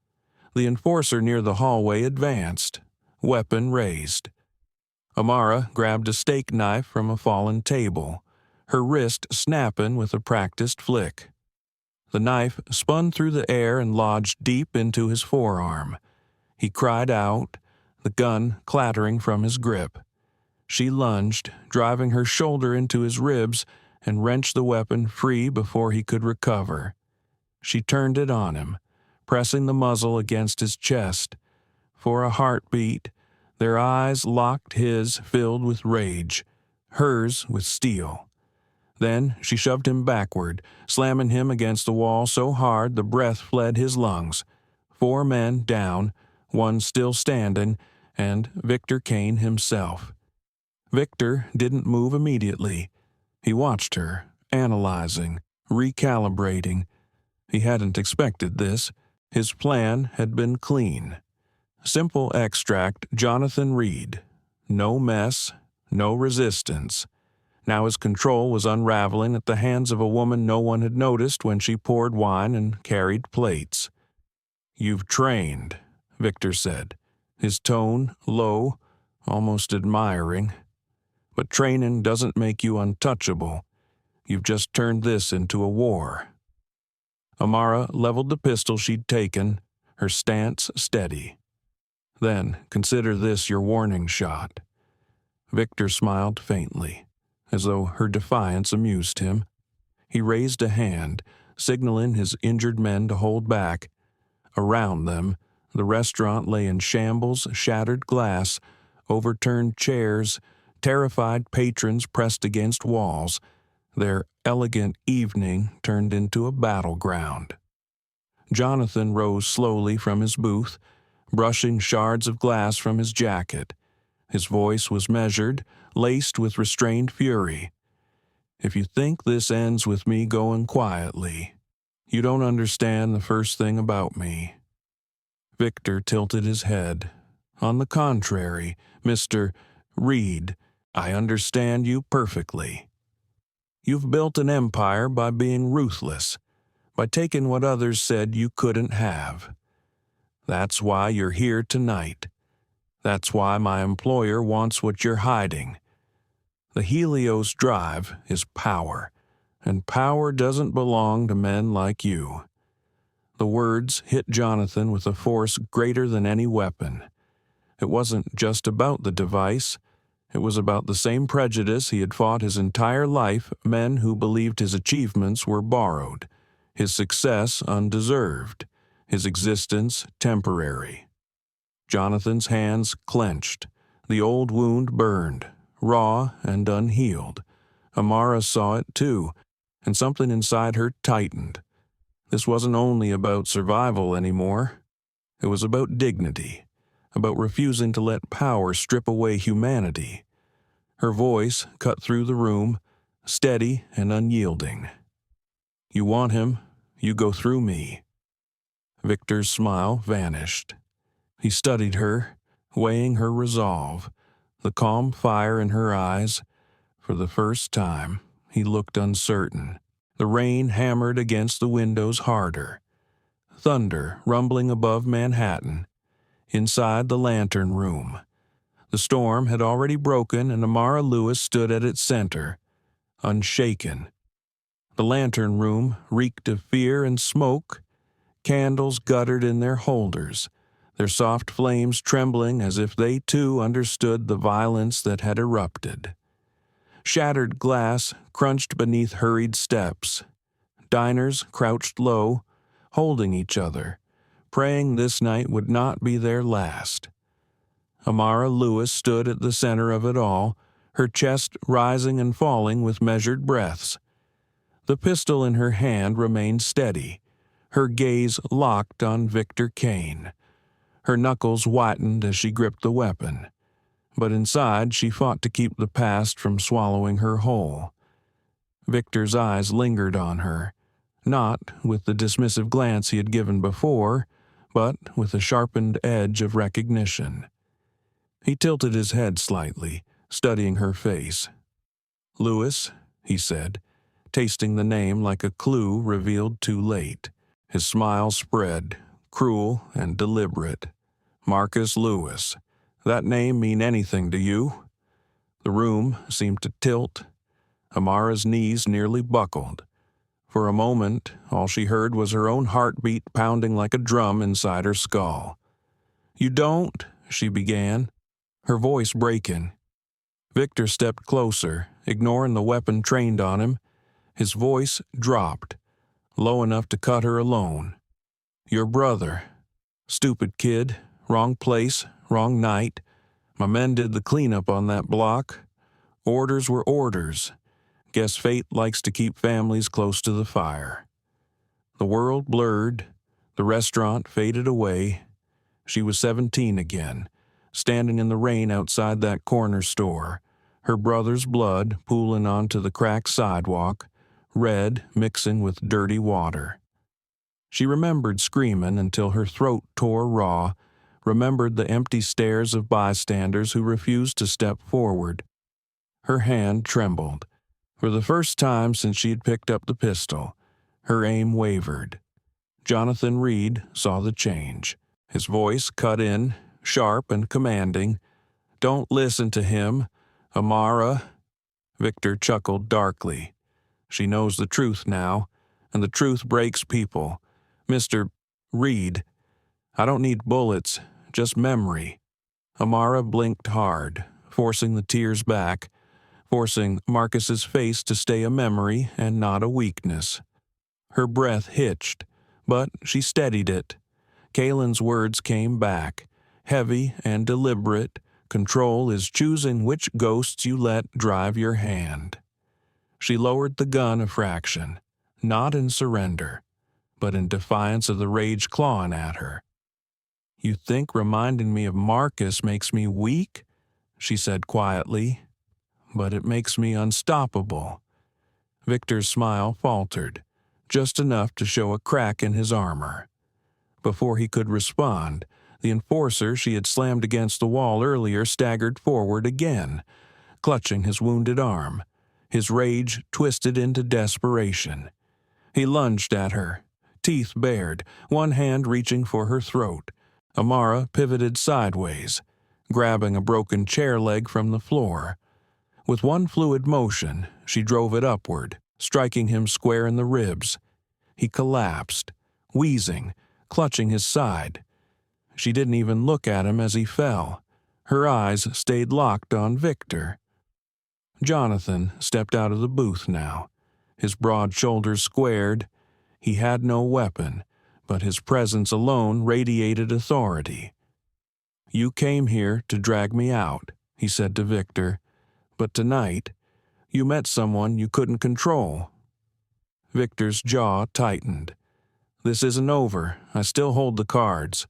The enforcer near the hallway advanced, weapon raised. Amara grabbed a steak knife from a fallen table, her wrist snapping with a practiced flick. The knife spun through the air and lodged deep into his forearm. He cried out, the gun clattering from his grip. She lunged, driving her shoulder into his ribs, and wrenched the weapon free before he could recover. She turned it on him, pressing the muzzle against his chest. For a heartbeat, their eyes locked, his filled with rage, hers with steel. Then she shoved him backward, slamming him against the wall so hard the breath fled his lungs. 4 men down, 1 still standing, and Victor Kane himself. Victor didn't move immediately. He watched her, analyzing, recalibrating. He hadn't expected this. His plan had been clean. Simple extract Jonathan Reed. No mess, no resistance. Now his control was unraveling at the hands of a woman no one had noticed when she poured wine and carried plates. "You've trained," Victor said, his tone low, almost admiring. "But training doesn't make you untouchable. You've just turned this into a war." Amara leveled the pistol she'd taken, her stance steady. "Then consider this your warning shot." Victor smiled faintly, as though her defiance amused him. He raised a hand, signaling his injured men to hold back. Around them, the restaurant lay in shambles, shattered glass, overturned chairs, terrified patrons pressed against walls. Their elegant evening turned into a battleground. Jonathan rose slowly from his booth, brushing shards of glass from his jacket. His voice was measured, laced with restrained fury. "If you think this ends with me going quietly, you don't understand the first thing about me." Victor tilted his head. "On the contrary, Mr. Reed, I understand you perfectly. You've built an empire by being ruthless, by taking what others said you couldn't have. That's why you're here tonight. That's why my employer wants what you're hiding. The Helios drive is power, and power doesn't belong to men like you." The words hit Jonathan with a force greater than any weapon. It wasn't just about the device. It was about the same prejudice he had fought his entire life, men who believed his achievements were borrowed, his success undeserved, his existence temporary. Jonathan's hands clenched. The old wound burned, raw and unhealed. Amara saw it too, and something inside her tightened. This wasn't only about survival anymore. It was about dignity, about refusing to let power strip away humanity. Her voice cut through the room, steady and unyielding. "You want him, you go through me." Victor's smile vanished. He studied her, weighing her resolve, the calm fire in her eyes. For the first time, he looked uncertain. The rain hammered against the windows harder. Thunder rumbling above Manhattan. Inside the lantern room, the storm had already broken and Amara Lewis stood at its center, unshaken. The lantern room reeked of fear and smoke. Candles guttered in their holders, their soft flames trembling as if they too understood the violence that had erupted. Shattered glass crunched beneath hurried steps. Diners crouched low, holding each other, praying this night would not be their last. Amara Lewis stood at the center of it all, her chest rising and falling with measured breaths. The pistol in her hand remained steady, her gaze locked on Victor Kane. Her knuckles whitened as she gripped the weapon, but inside she fought to keep the past from swallowing her whole. Victor's eyes lingered on her, not with the dismissive glance he had given before, but with a sharpened edge of recognition. He tilted his head slightly, studying her face. "Lewis," he said, tasting the name like a clue revealed too late. His smile spread, cruel and deliberate. "Marcus Lewis. That name mean anything to you?" The room seemed to tilt. Amara's knees nearly buckled. For a moment, all she heard was her own heartbeat pounding like a drum inside her skull. "You don't," she began, her voice breaking. Victor stepped closer, ignoring the weapon trained on him. His voice dropped, low enough to cut her alone. "Your brother. Stupid kid. Wrong place, wrong night. My men did the cleanup on that block. Orders were orders. Guess fate likes to keep families close to the fire." The world blurred. The restaurant faded away. She was 17 again, standing in the rain outside that corner store, her brother's blood pooling onto the cracked sidewalk, red mixing with dirty water. She remembered screaming until her throat tore raw, remembered the empty stares of bystanders who refused to step forward. Her hand trembled. For the first time since she had picked up the pistol, her aim wavered. Jonathan Reed saw the change. His voice cut in, sharp and commanding. "Don't listen to him, Amara." Victor chuckled darkly. "She knows the truth now, and the truth breaks people. Mr. Reed, I don't need bullets, just memory." Amara blinked hard, forcing the tears back, forcing Marcus's face to stay a memory and not a weakness. Her breath hitched, but she steadied it. Kalen's words came back, heavy and deliberate. "Control is choosing which ghosts you let drive your hand." She lowered the gun a fraction, not in surrender, but in defiance of the rage clawing at her. "You think reminding me of Marcus makes me weak?" she said quietly. "But it makes me unstoppable." Victor's smile faltered, just enough to show a crack in his armor. Before he could respond, the enforcer she had slammed against the wall earlier staggered forward again, clutching his wounded arm, his rage twisted into desperation. He lunged at her, teeth bared, one hand reaching for her throat. Amara pivoted sideways, grabbing a broken chair leg from the floor. With one fluid motion, she drove it upward, striking him square in the ribs. He collapsed, wheezing, clutching his side. She didn't even look at him as he fell. Her eyes stayed locked on Victor. Jonathan stepped out of the booth now, his broad shoulders squared. He had no weapon, but his presence alone radiated authority. "You came here to drag me out," he said to Victor. "But tonight, you met someone you couldn't control." Victor's jaw tightened. "This isn't over. I still hold the cards."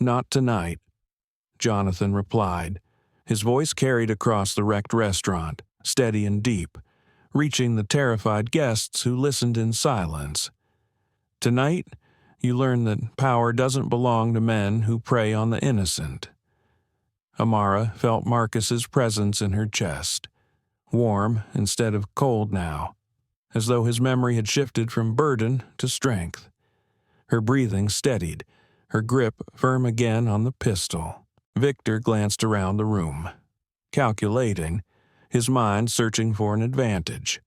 "Not tonight," Jonathan replied. His voice carried across the wrecked restaurant, steady and deep, reaching the terrified guests who listened in silence. "Tonight, you learn that power doesn't belong to men who prey on the innocent." Amara felt Marcus's presence in her chest, warm instead of cold now, as though his memory had shifted from burden to strength. Her breathing steadied, her grip firm again on the pistol. Victor glanced around the room, calculating, his mind searching for an advantage.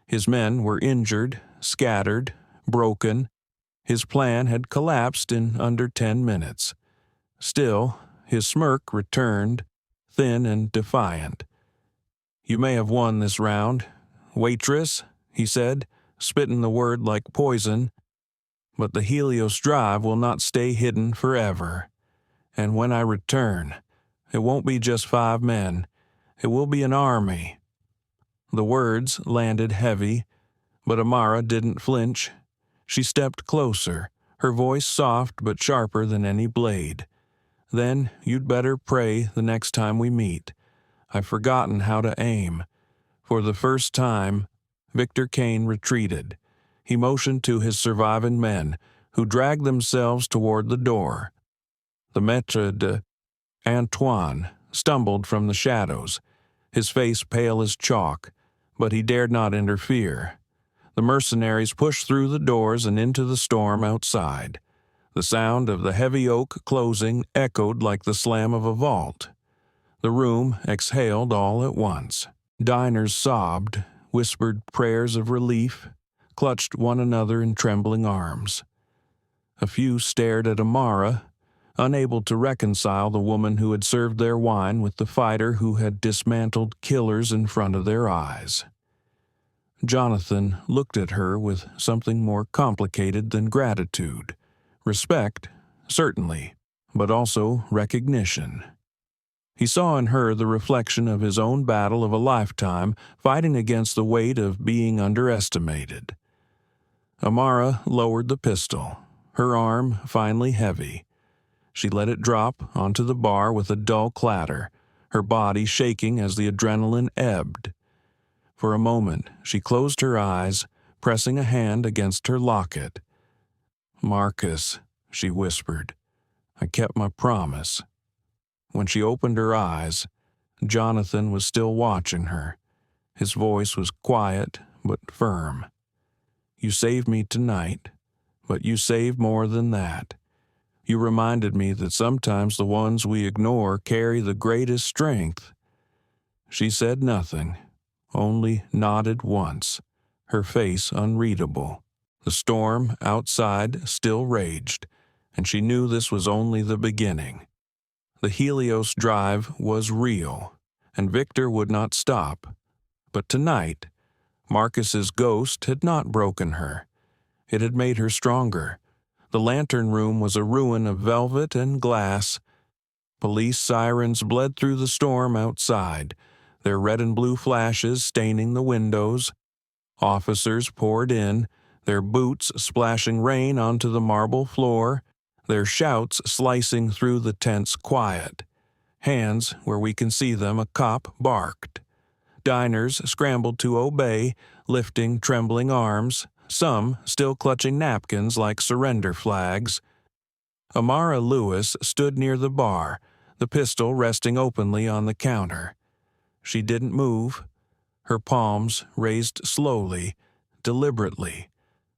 His men were injured, scattered, broken. His plan had collapsed in under 10 minutes. Still, his smirk returned, thin and defiant. "You may have won this round, Waitress," he said, spitting the word like poison. "But the Helios drive will not stay hidden forever. And when I return, it won't be just 5 men. It will be an army." The words landed heavy, but Amara didn't flinch. She stepped closer, her voice soft but sharper than any blade. "Then you'd better pray the next time we meet. I've forgotten how to aim." For the first time, Victor Kane retreated. He motioned to his surviving men, who dragged themselves toward the door. The Maître d'Antoine stumbled from the shadows, his face pale as chalk, but he dared not interfere. The mercenaries pushed through the doors and into the storm outside. The sound of the heavy oak closing echoed like the slam of a vault. The room exhaled all at once. Diners sobbed, whispered prayers of relief, clutched one another in trembling arms. A few stared at Amara, unable to reconcile the woman who had served their wine with the fighter who had dismantled killers in front of their eyes. Jonathan looked at her with something more complicated than gratitude. Respect, certainly, but also recognition. He saw in her the reflection of his own battle of a lifetime, fighting against the weight of being underestimated. Amara lowered the pistol, her arm finally heavy. She let it drop onto the bar with a dull clatter, her body shaking as the adrenaline ebbed. For a moment, she closed her eyes, pressing a hand against her locket. "Marcus," she whispered, "I kept my promise." When she opened her eyes, Jonathan was still watching her. His voice was quiet but firm. "You saved me tonight, but you saved more than that. You reminded me that sometimes the ones we ignore carry the greatest strength." She said nothing, only nodded once, her face unreadable. The storm outside still raged, and she knew this was only the beginning. The Helios drive was real, and Victor would not stop. But tonight, Marcus's ghost had not broken her. It had made her stronger. The lantern room was a ruin of velvet and glass. Police sirens bled through the storm outside, their red and blue flashes staining the windows. Officers poured in, their boots splashing rain onto the marble floor, their shouts slicing through the tense quiet. Hands, where we can see them, a cop barked. Diners scrambled to obey, lifting trembling arms, some still clutching napkins like surrender flags. Amara Lewis stood near the bar, the pistol resting openly on the counter. She didn't move. Her palms raised slowly, deliberately.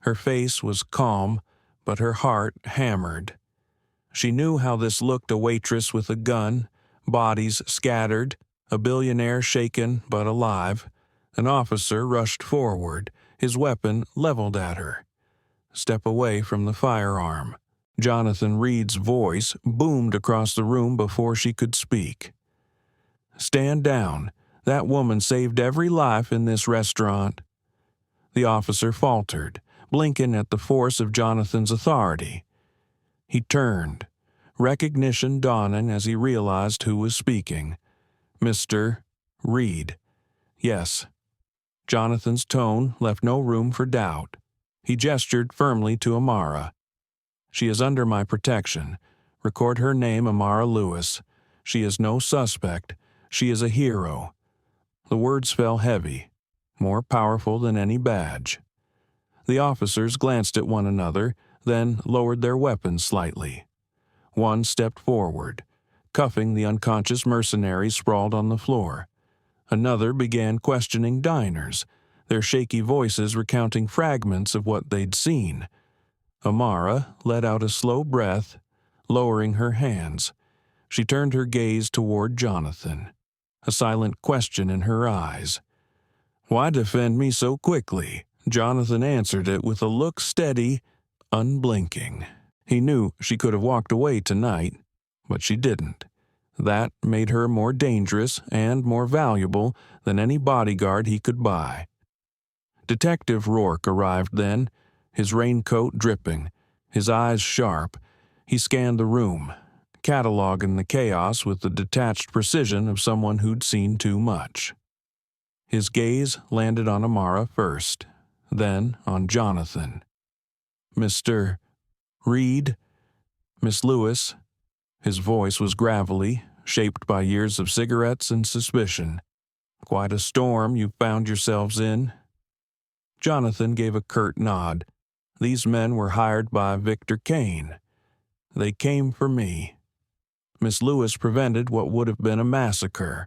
Her face was calm, but her heart hammered. She knew how this looked, a waitress with a gun, bodies scattered, a billionaire shaken but alive. An officer rushed forward, his weapon leveled at her. "Step away from the firearm." Jonathan Reed's voice boomed across the room before she could speak. "Stand down. That woman saved every life in this restaurant." The officer faltered, blinking at the force of Jonathan's authority. He turned, recognition dawning as he realized who was speaking. "Mr. Reed." "Yes." Jonathan's tone left no room for doubt. He gestured firmly to Amara. "She is under my protection. Record her name, Amara Lewis. She is no suspect. She is a hero." The words fell heavy, more powerful than any badge. The officers glanced at one another, then lowered their weapons slightly. One stepped forward, cuffing the unconscious mercenary sprawled on the floor. Another began questioning diners, their shaky voices recounting fragments of what they'd seen. Amara let out a slow breath, lowering her hands. She turned her gaze toward Jonathan, a silent question in her eyes. Why defend me so quickly? Jonathan answered it with a look steady, unblinking. He knew she could have walked away tonight, but she didn't. That made her more dangerous and more valuable than any bodyguard he could buy. Detective Rourke arrived then, his raincoat dripping, his eyes sharp. He scanned the room, cataloging the chaos with the detached precision of someone who'd seen too much. His gaze landed on Amara first, then on Jonathan. "Mr. Reed? Miss Lewis?" His voice was gravelly, shaped by years of cigarettes and suspicion. "Quite a storm you found yourselves in." Jonathan gave a curt nod. These men were hired by Victor Kane. They came for me. Miss Lewis prevented what would have been a massacre.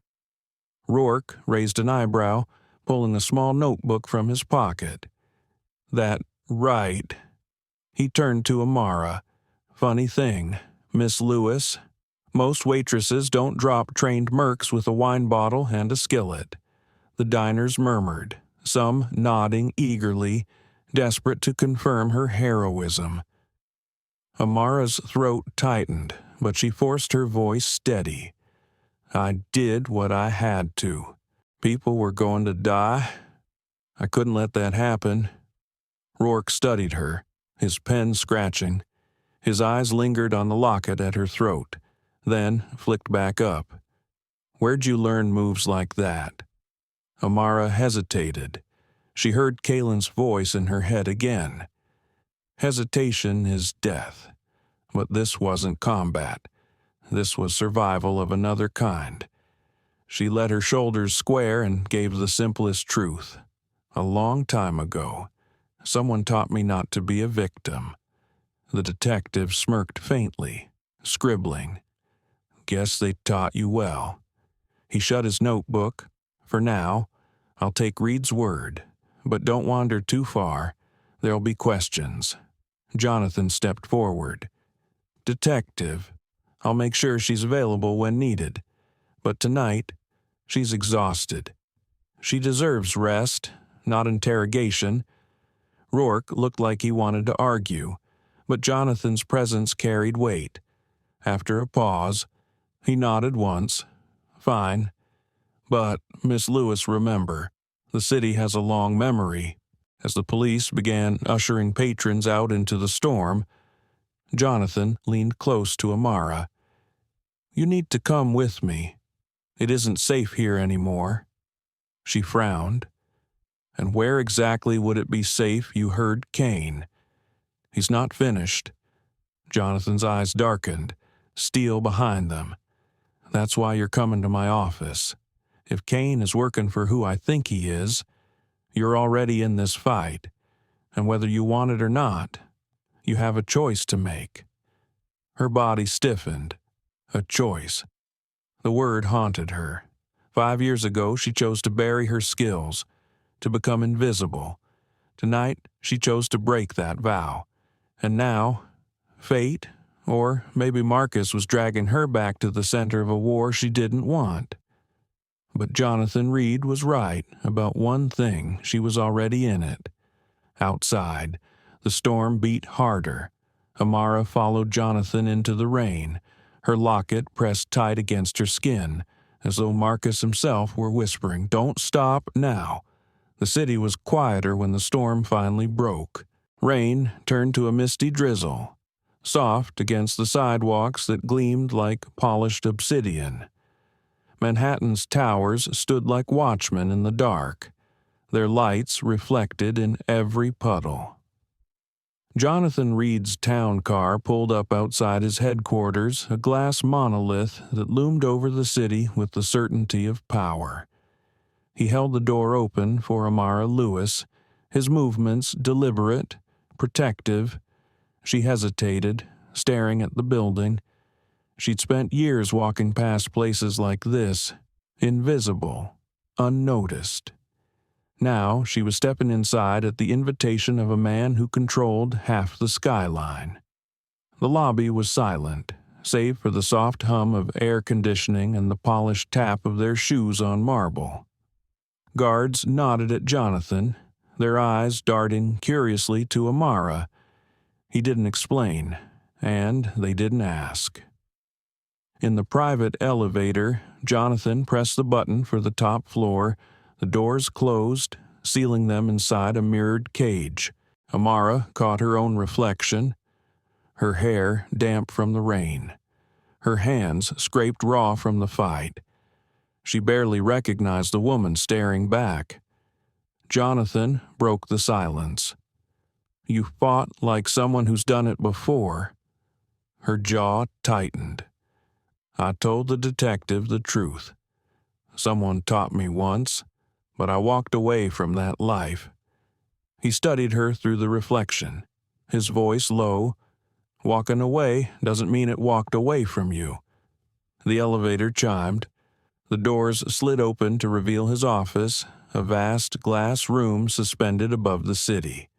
Rourke raised an eyebrow, pulling a small notebook from his pocket. "That right." He turned to Amara. "Funny thing, Miss Lewis. Most waitresses don't drop trained mercs with a wine bottle and a skillet." The diners murmured, some nodding eagerly, desperate to confirm her heroism. Amara's throat tightened, but she forced her voice steady. "I did what I had to. People were going to die. I couldn't let that happen." Rourke studied her, his pen scratching. His eyes lingered on the locket at her throat, then flicked back up. "Where'd you learn moves like that?" Amara hesitated. She heard Kalen's voice in her head again. Hesitation is death. But this wasn't combat. This was survival of another kind. She let her shoulders square and gave the simplest truth. "A long time ago, someone taught me not to be a victim." The detective smirked faintly, scribbling. "Guess they taught you well." He shut his notebook. "For now, I'll take Reed's word. But don't wander too far. There'll be questions." Jonathan stepped forward. "Detective, I'll make sure she's available when needed. But tonight, she's exhausted. She deserves rest, not interrogation." Rourke looked like he wanted to argue, but Jonathan's presence carried weight. After a pause, he nodded once. "Fine. But, Miss Lewis, remember, the city has a long memory." As the police began ushering patrons out into the storm, Jonathan leaned close to Amara. "You need to come with me. It isn't safe here anymore." She frowned. "And where exactly would it be safe? You heard Kane." "He's not finished." Jonathan's eyes darkened, steel behind them. "That's why you're coming to my office. If Kane is working for who I think he is, you're already in this fight. And whether you want it or not, you have a choice to make." Her body stiffened. A choice. The word haunted her. 5 years ago, she chose to bury her skills, to become invisible. Tonight, she chose to break that vow. And now, fate, or maybe Marcus was dragging her back to the center of a war she didn't want. But Jonathan Reed was right about one thing: she was already in it. Outside, the storm beat harder. Amara followed Jonathan into the rain, her locket pressed tight against her skin, as though Marcus himself were whispering, "Don't stop now." The city was quieter when the storm finally broke. Rain turned to a misty drizzle, soft against the sidewalks that gleamed like polished obsidian. Manhattan's towers stood like watchmen in the dark, their lights reflected in every puddle. Jonathan Reed's town car pulled up outside his headquarters, a glass monolith that loomed over the city with the certainty of power. He held the door open for Amara Lewis, his movements deliberate, protective. She hesitated, staring at the building. She'd spent years walking past places like this, invisible, unnoticed. Now she was stepping inside at the invitation of a man who controlled half the skyline. The lobby was silent, save for the soft hum of air conditioning and the polished tap of their shoes on marble. Guards nodded at Jonathan, their eyes darting curiously to Amara. He didn't explain, and they didn't ask. In the private elevator, Jonathan pressed the button for the top floor. The doors closed, sealing them inside a mirrored cage. Amara caught her own reflection, her hair damp from the rain, her hands scraped raw from the fight. She barely recognized the woman staring back. Jonathan broke the silence. "You fought like someone who's done it before." Her jaw tightened. "I told the detective the truth. Someone taught me once, but I walked away from that life." He studied her through the reflection, his voice low. "Walking away doesn't mean it walked away from you." The elevator chimed. The doors slid open to reveal his office, a vast glass room suspended above the city.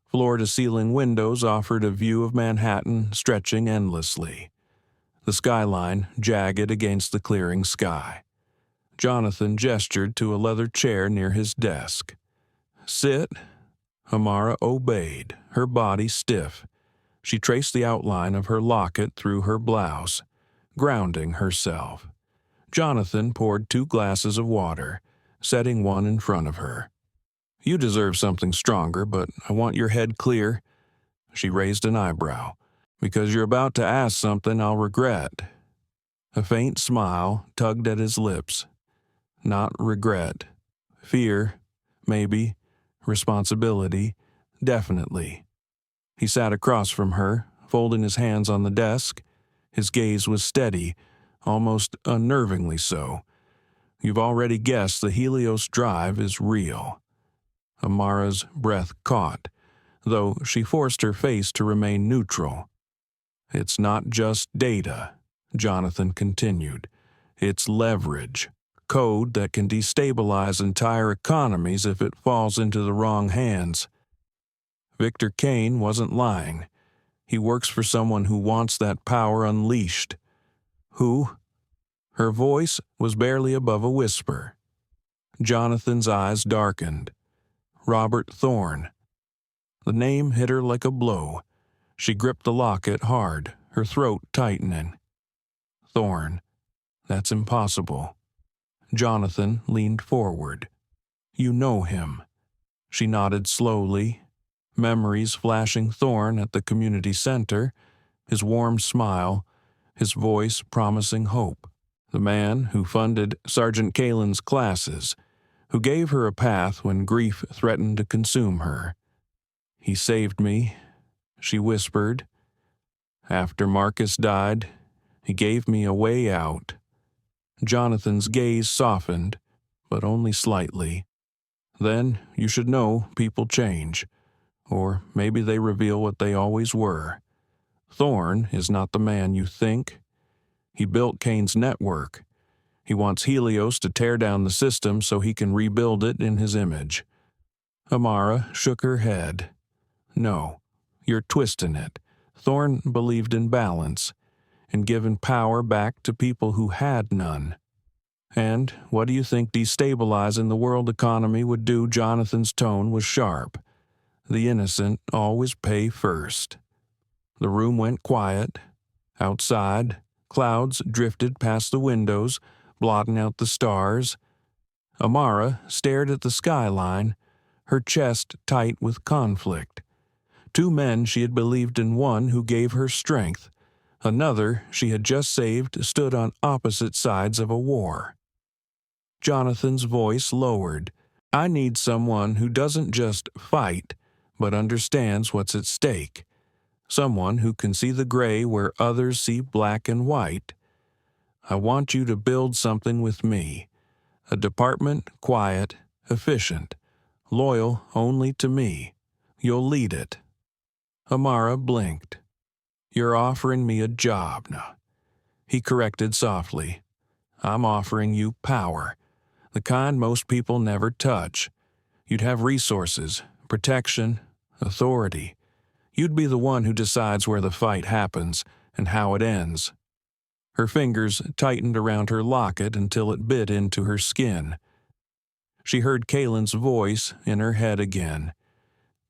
Floor-to-ceiling windows offered a view of Manhattan stretching endlessly, the skyline jagged against the clearing sky. Jonathan gestured to a leather chair near his desk. "Sit." Amara obeyed, her body stiff. She traced the outline of her locket through her blouse, grounding herself. Jonathan poured 2 glasses of water, setting one in front of her. "You deserve something stronger, but I want your head clear." She raised an eyebrow. "Because you're about to ask something I'll regret." A faint smile tugged at his lips. Not regret. Fear, maybe. Responsibility, definitely. He sat across from her, folding his hands on the desk. His gaze was steady, almost unnervingly so. "You've already guessed the Helios drive is real." Amara's breath caught, though she forced her face to remain neutral. "It's not just data," Jonathan continued. "It's leverage. Code that can destabilize entire economies if it falls into the wrong hands." Victor Kane wasn't lying. He works for someone who wants that power unleashed. "Who?" Her voice was barely above a whisper. Jonathan's eyes darkened. "Robert Thorne." The name hit her like a blow. She gripped the locket hard, her throat tightening. "Thorne. That's impossible." Jonathan leaned forward. "You know him." She nodded slowly, memories flashing Thorne at the community center, his warm smile, his voice promising hope. The man who funded Sergeant Kalen's classes, who gave her a path when grief threatened to consume her. "He saved me," she whispered. "After Marcus died, he gave me a way out." Jonathan's gaze softened, but only slightly. "Then you should know people change. Or maybe they reveal what they always were. Thorne is not the man you think. He built Kane's network. He wants Helios to tear down the system so he can rebuild it in his image." Amara shook her head. "No, you're twisting it. Thorne believed in balance, in giving power back to people who had none." "And what do you think destabilizing the world economy would do?" Jonathan's tone was sharp. "The innocent always pay first." The room went quiet. Outside, clouds drifted past the windows, blotting out the stars. Amara stared at the skyline, her chest tight with conflict. 2 men she had believed in, one who gave her strength. Another she had just saved stood on opposite sides of a war. Jonathan's voice lowered. "I need someone who doesn't just fight, but understands what's at stake. Someone who can see the gray where others see black and white. I want you to build something with me. A department quiet, efficient, loyal only to me. You'll lead it." Amara blinked. "You're offering me a job now." He corrected softly. "I'm offering you power. The kind most people never touch. You'd have resources, protection, authority. You'd be the one who decides where the fight happens and how it ends." Her fingers tightened around her locket until it bit into her skin. She heard Kalen's voice in her head again.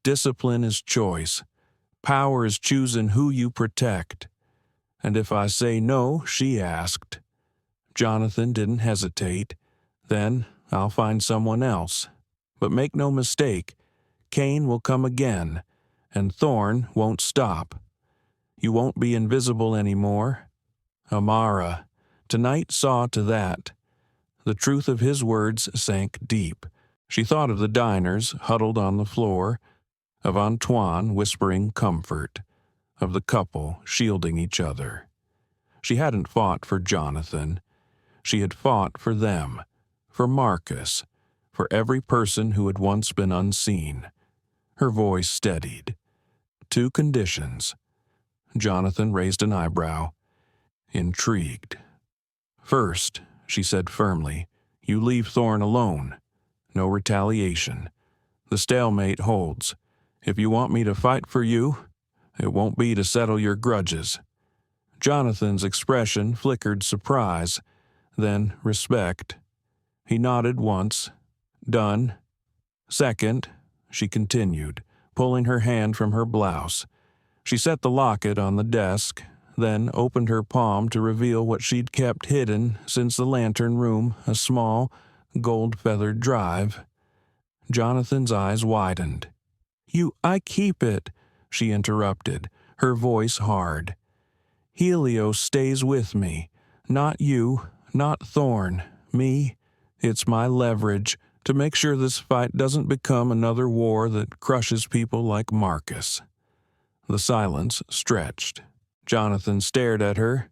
Discipline is choice. Power is choosing who you protect. And if I say no, she asked. Jonathan didn't hesitate. Then I'll find someone else. But make no mistake, Cain will come again, and Thorn won't stop. You won't be invisible anymore. Amara, tonight saw to that. The truth of his words sank deep. She thought of the diners huddled on the floor, of Antoine whispering comfort, of the couple shielding each other. She hadn't fought for Jonathan. She had fought for them, for Marcus, for every person who had once been unseen. Her voice steadied. 2 conditions. Jonathan raised an eyebrow, intrigued. First, she said firmly, you leave Thorn alone. No retaliation. The stalemate holds. If you want me to fight for you, it won't be to settle your grudges. Jonathan's expression flickered surprise, then respect. He nodded once. Done. Second, she continued, pulling her hand from her blouse. She set the locket on the desk, then opened her palm to reveal what she'd kept hidden since the lantern room, a small, gold-feathered drive. Jonathan's eyes widened. I keep it, she interrupted, her voice hard. Helios stays with me. Not you, not Thorn, me. It's my leverage to make sure this fight doesn't become another war that crushes people like Marcus. The silence stretched. Jonathan stared at her,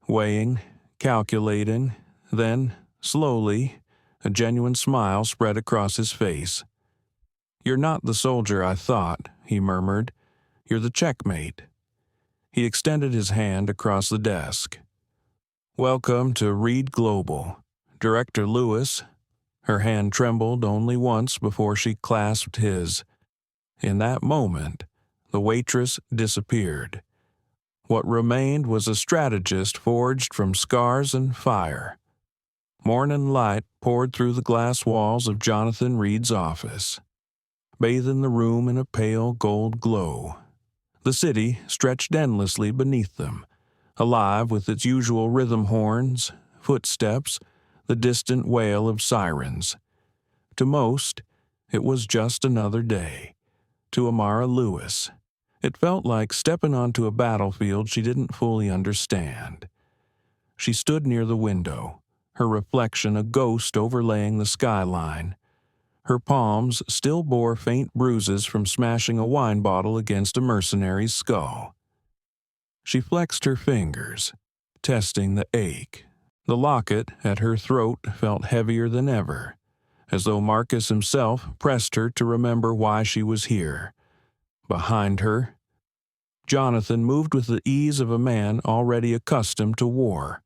weighing, calculating, then, slowly, a genuine smile spread across his face. You're not the soldier I thought, he murmured. You're the checkmate. He extended his hand across the desk. Welcome to Reed Global. Director Lewis. Her hand trembled only once before she clasped his. In that moment, the waitress disappeared. What remained was a strategist forged from scars and fire. Morning light poured through the glass walls of Jonathan Reed's office, bathing the room in a pale gold glow. The city stretched endlessly beneath them, alive with its usual rhythm horns, footsteps, the distant wail of sirens. To most, it was just another day. To Amara Lewis, it felt like stepping onto a battlefield she didn't fully understand. She stood near the window, her reflection a ghost overlaying the skyline. Her palms still bore faint bruises from smashing a wine bottle against a mercenary's skull. She flexed her fingers, testing the ache. The locket at her throat felt heavier than ever, as though Marcus himself pressed her to remember why she was here. Behind her, Jonathan moved with the ease of a man already accustomed to war.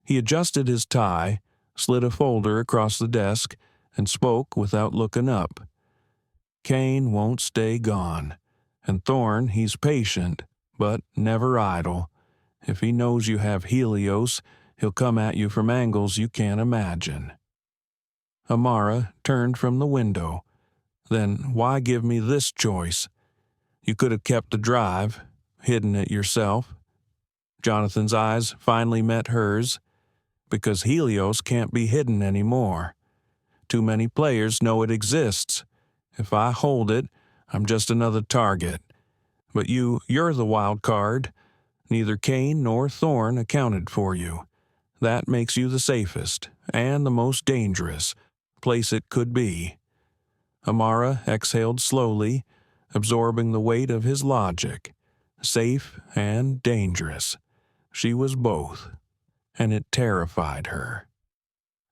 He adjusted his tie, slid a folder across the desk, and spoke without looking up. Cain won't stay gone, and Thorn, he's patient, but never idle. If he knows you have Helios, he'll come at you from angles you can't imagine. Amara turned from the window. Then why give me this choice? You could have kept the drive, hidden it yourself. Jonathan's eyes finally met hers. Because Helios can't be hidden anymore. Too many players know it exists. If I hold it, I'm just another target. But you're the wild card. Neither Cain nor Thorn accounted for you. That makes you the safest, and the most dangerous, place it could be. Amara exhaled slowly, absorbing the weight of his logic. Safe and dangerous. She was both, and it terrified her.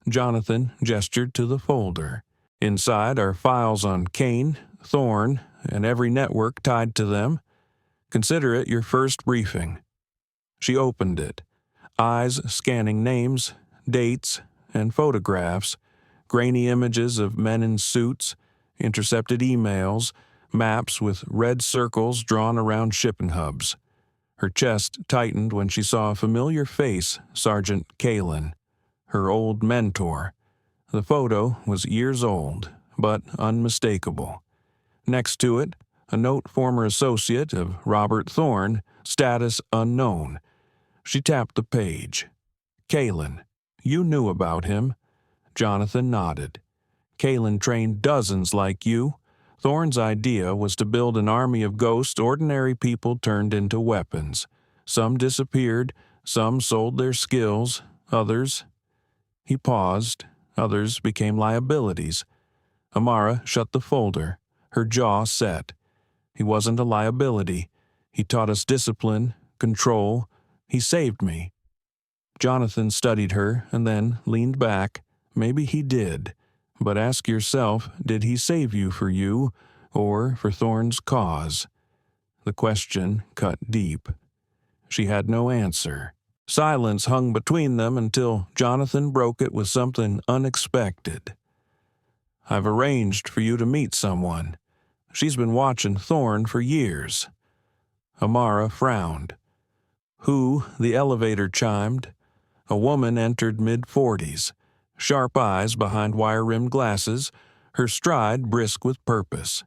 Jonathan gestured to the folder. Inside are files on Cain, Thorn, and every network tied to them. Consider it your first briefing. She opened it, eyes scanning names, dates, and photographs, grainy images of men in suits, intercepted emails, maps with red circles drawn around shipping hubs. Her chest tightened when she saw a familiar face, Sergeant Kalen, her old mentor, The photo was years old, but unmistakable. Next to it, a note former associate of Robert Thorne, status unknown. She tapped the page. Kalen, you knew about him. Jonathan nodded. Kalen trained dozens like you. Thorne's idea was to build an army of ghost ordinary people turned into weapons. Some disappeared, some sold their skills, others... He paused. Others became liabilities. Amara shut the folder, her jaw set. He wasn't a liability. He taught us discipline, control. He saved me. Jonathan studied her and then leaned back. Maybe he did. But ask yourself, did he save you for you or for Thorne's cause? The question cut deep. She had no answer. Silence hung between them until Jonathan broke it with something unexpected. I've arranged for you to meet someone. She's been watching Thorne for years. Amara frowned. Who? The elevator chimed. A woman entered mid-40s, sharp eyes behind wire-rimmed glasses, her stride brisk with purpose.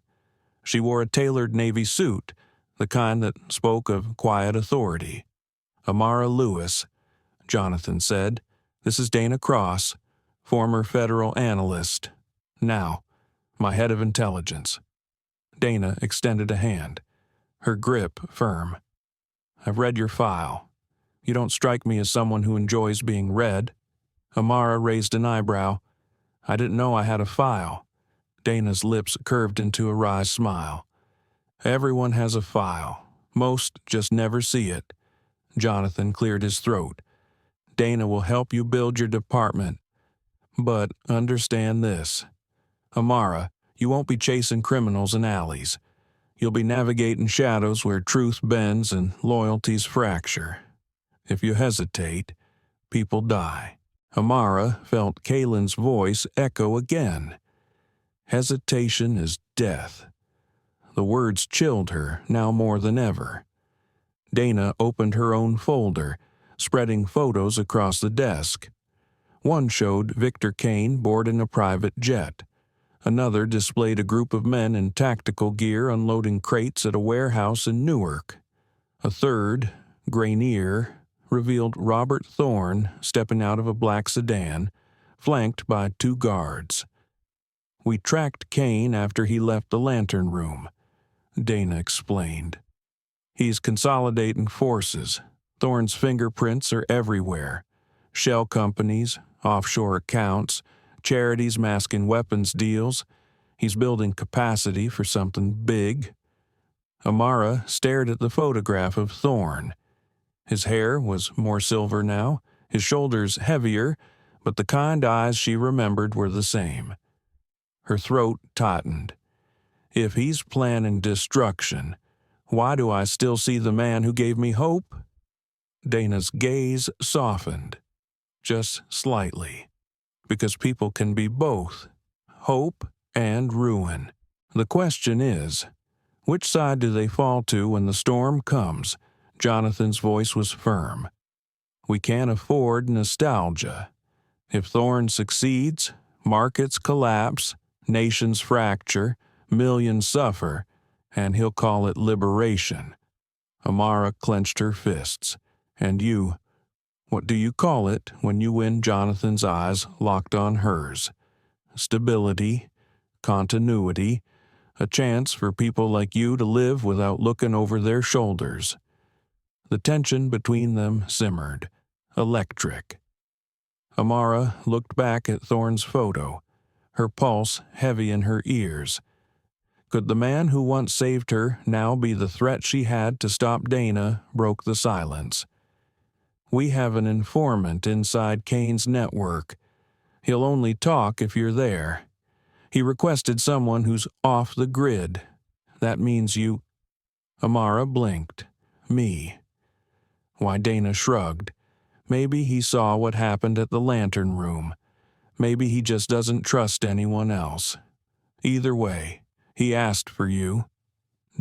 She wore a tailored navy suit, the kind that spoke of quiet authority. Amara Lewis, Jonathan said. This is Dana Cross, former federal analyst. Now, my head of intelligence. Dana extended a hand, her grip firm. I've read your file. You don't strike me as someone who enjoys being read. Amara raised an eyebrow. I didn't know I had a file. Dana's lips curved into a wry smile. Everyone has a file. Most just never see it. Jonathan cleared his throat. Dana will help you build your department. But understand this. Amara, you won't be chasing criminals in alleys. You'll be navigating shadows where truth bends and loyalties fracture. If you hesitate, people die. Amara felt Kalen's voice echo again. Hesitation is death. The words chilled her now more than ever. Dana opened her own folder, spreading photos across the desk. One showed Victor Kane boarding a private jet. Another displayed a group of men in tactical gear unloading crates at a warehouse in Newark. A third, grainier, revealed Robert Thorne stepping out of a black sedan, flanked by 2 guards. We tracked Kane after he left the lantern room, Dana explained. He's consolidating forces. Thorne's fingerprints are everywhere. Shell companies, offshore accounts, charities masking weapons deals. He's building capacity for something big. Amara stared at the photograph of Thorne. His hair was more silver now, his shoulders heavier, but the kind eyes she remembered were the same. Her throat tightened. If he's planning destruction, why do I still see the man who gave me hope? Dana's gaze softened, just slightly, because people can be both, hope and ruin. The question is, which side do they fall to when the storm comes? Jonathan's voice was firm. We can't afford nostalgia. If Thorne succeeds, markets collapse, nations fracture, millions suffer, and he'll call it liberation. Amara clenched her fists. And you, what do you call it when you win? Jonathan's eyes locked on hers. Stability, continuity, a chance for people like you to live without looking over their shoulders. The tension between them simmered, electric. Amara looked back at Thorne's photo, her pulse heavy in her ears. Could the man who once saved her now be the threat she had to stop Dana? Broke the silence. We have an informant inside Kane's network. He'll only talk if you're there. He requested someone who's off the grid. That means you... Amara blinked. Me. Why, Dana shrugged. Maybe he saw what happened at the lantern room. Maybe he just doesn't trust anyone else. Either way, he asked for you.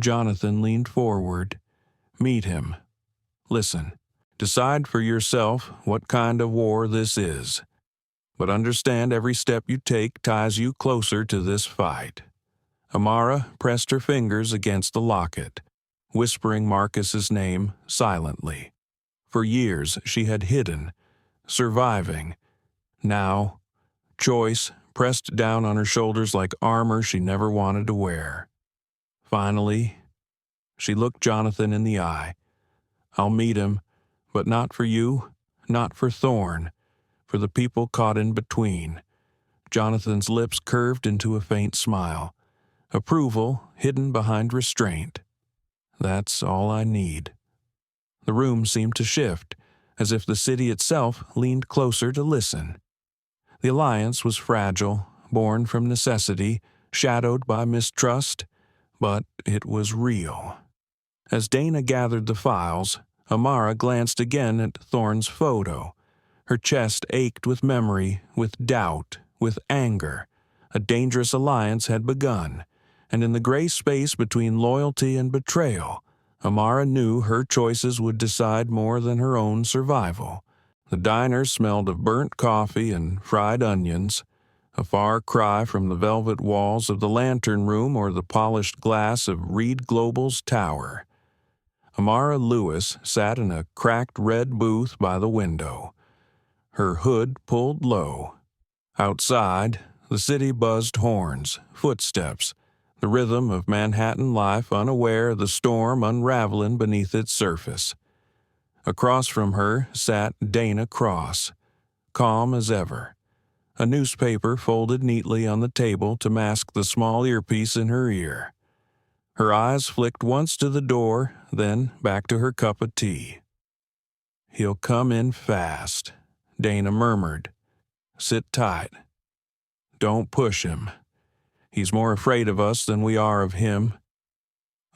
Jonathan leaned forward. Meet him. Listen, decide for yourself what kind of war this is. but understand every step you take ties you closer to this fight." Amara pressed her fingers against the locket, whispering Marcus's name silently. For years she had hidden, surviving. Now, choice pressed down on her shoulders like armor she never wanted to wear. Finally, she looked Jonathan in the eye. "I'll meet him, but not for you, not for Thorne, for the people caught in between." Jonathan's lips curved into a faint smile, approval hidden behind restraint. "That's all I need." The room seemed to shift, as if the city itself leaned closer to listen. The alliance was fragile, born from necessity, shadowed by mistrust, but it was real. As Dana gathered the files, Amara glanced again at Thorne's photo. Her chest ached with memory, with doubt, with anger. A dangerous alliance had begun, and in the gray space between loyalty and betrayal, Amara knew her choices would decide more than her own survival. The diner smelled of burnt coffee and fried onions, a far cry from the velvet walls of the lantern room or the polished glass of Reed Global's tower. Amara Lewis sat in a cracked red booth by the window, her hood pulled low. Outside, the city buzzed horns, footsteps, the rhythm of Manhattan life unaware of the storm unraveling beneath its surface. Across from her sat Dana Cross, calm as ever, a newspaper folded neatly on the table to mask the small earpiece in her ear. Her eyes flicked once to the door, then back to her cup of tea. "He'll come in fast," Dana murmured. "Sit tight. Don't push him. He's more afraid of us than we are of him."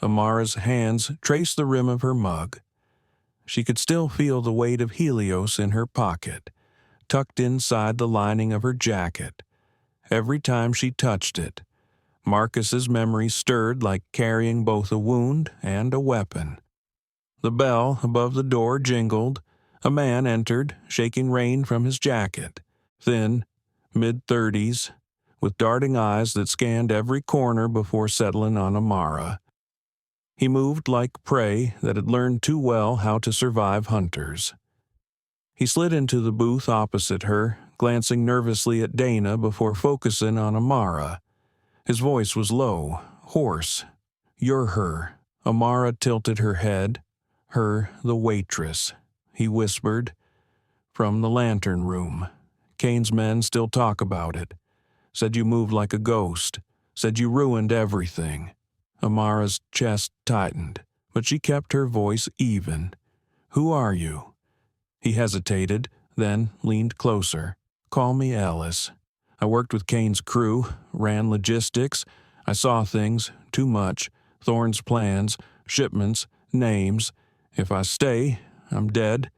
Amara's hands traced the rim of her mug. She could still feel the weight of Helios in her pocket, tucked inside the lining of her jacket. Every time she touched it, Marcus's memory stirred like carrying both a wound and a weapon. The bell above the door jingled. A man entered, shaking rain from his jacket, thin, mid-30s, with darting eyes that scanned every corner before settling on Amara. He moved like prey that had learned too well how to survive hunters. He slid into the booth opposite her, glancing nervously at Dana before focusing on Amara. His voice was low, hoarse. "You're her." Amara tilted her head. "Her, the waitress," he whispered. "From the lantern room. Kane's men still talk about it. Said you moved like a ghost. Said you ruined everything." Amara's chest tightened, but she kept her voice even. "Who are you?" He hesitated, then leaned closer. "Call me Ellis. I worked with Kane's crew, ran logistics. I saw things, too much, Thorne's plans, shipments, names. If I stay, I'm dead.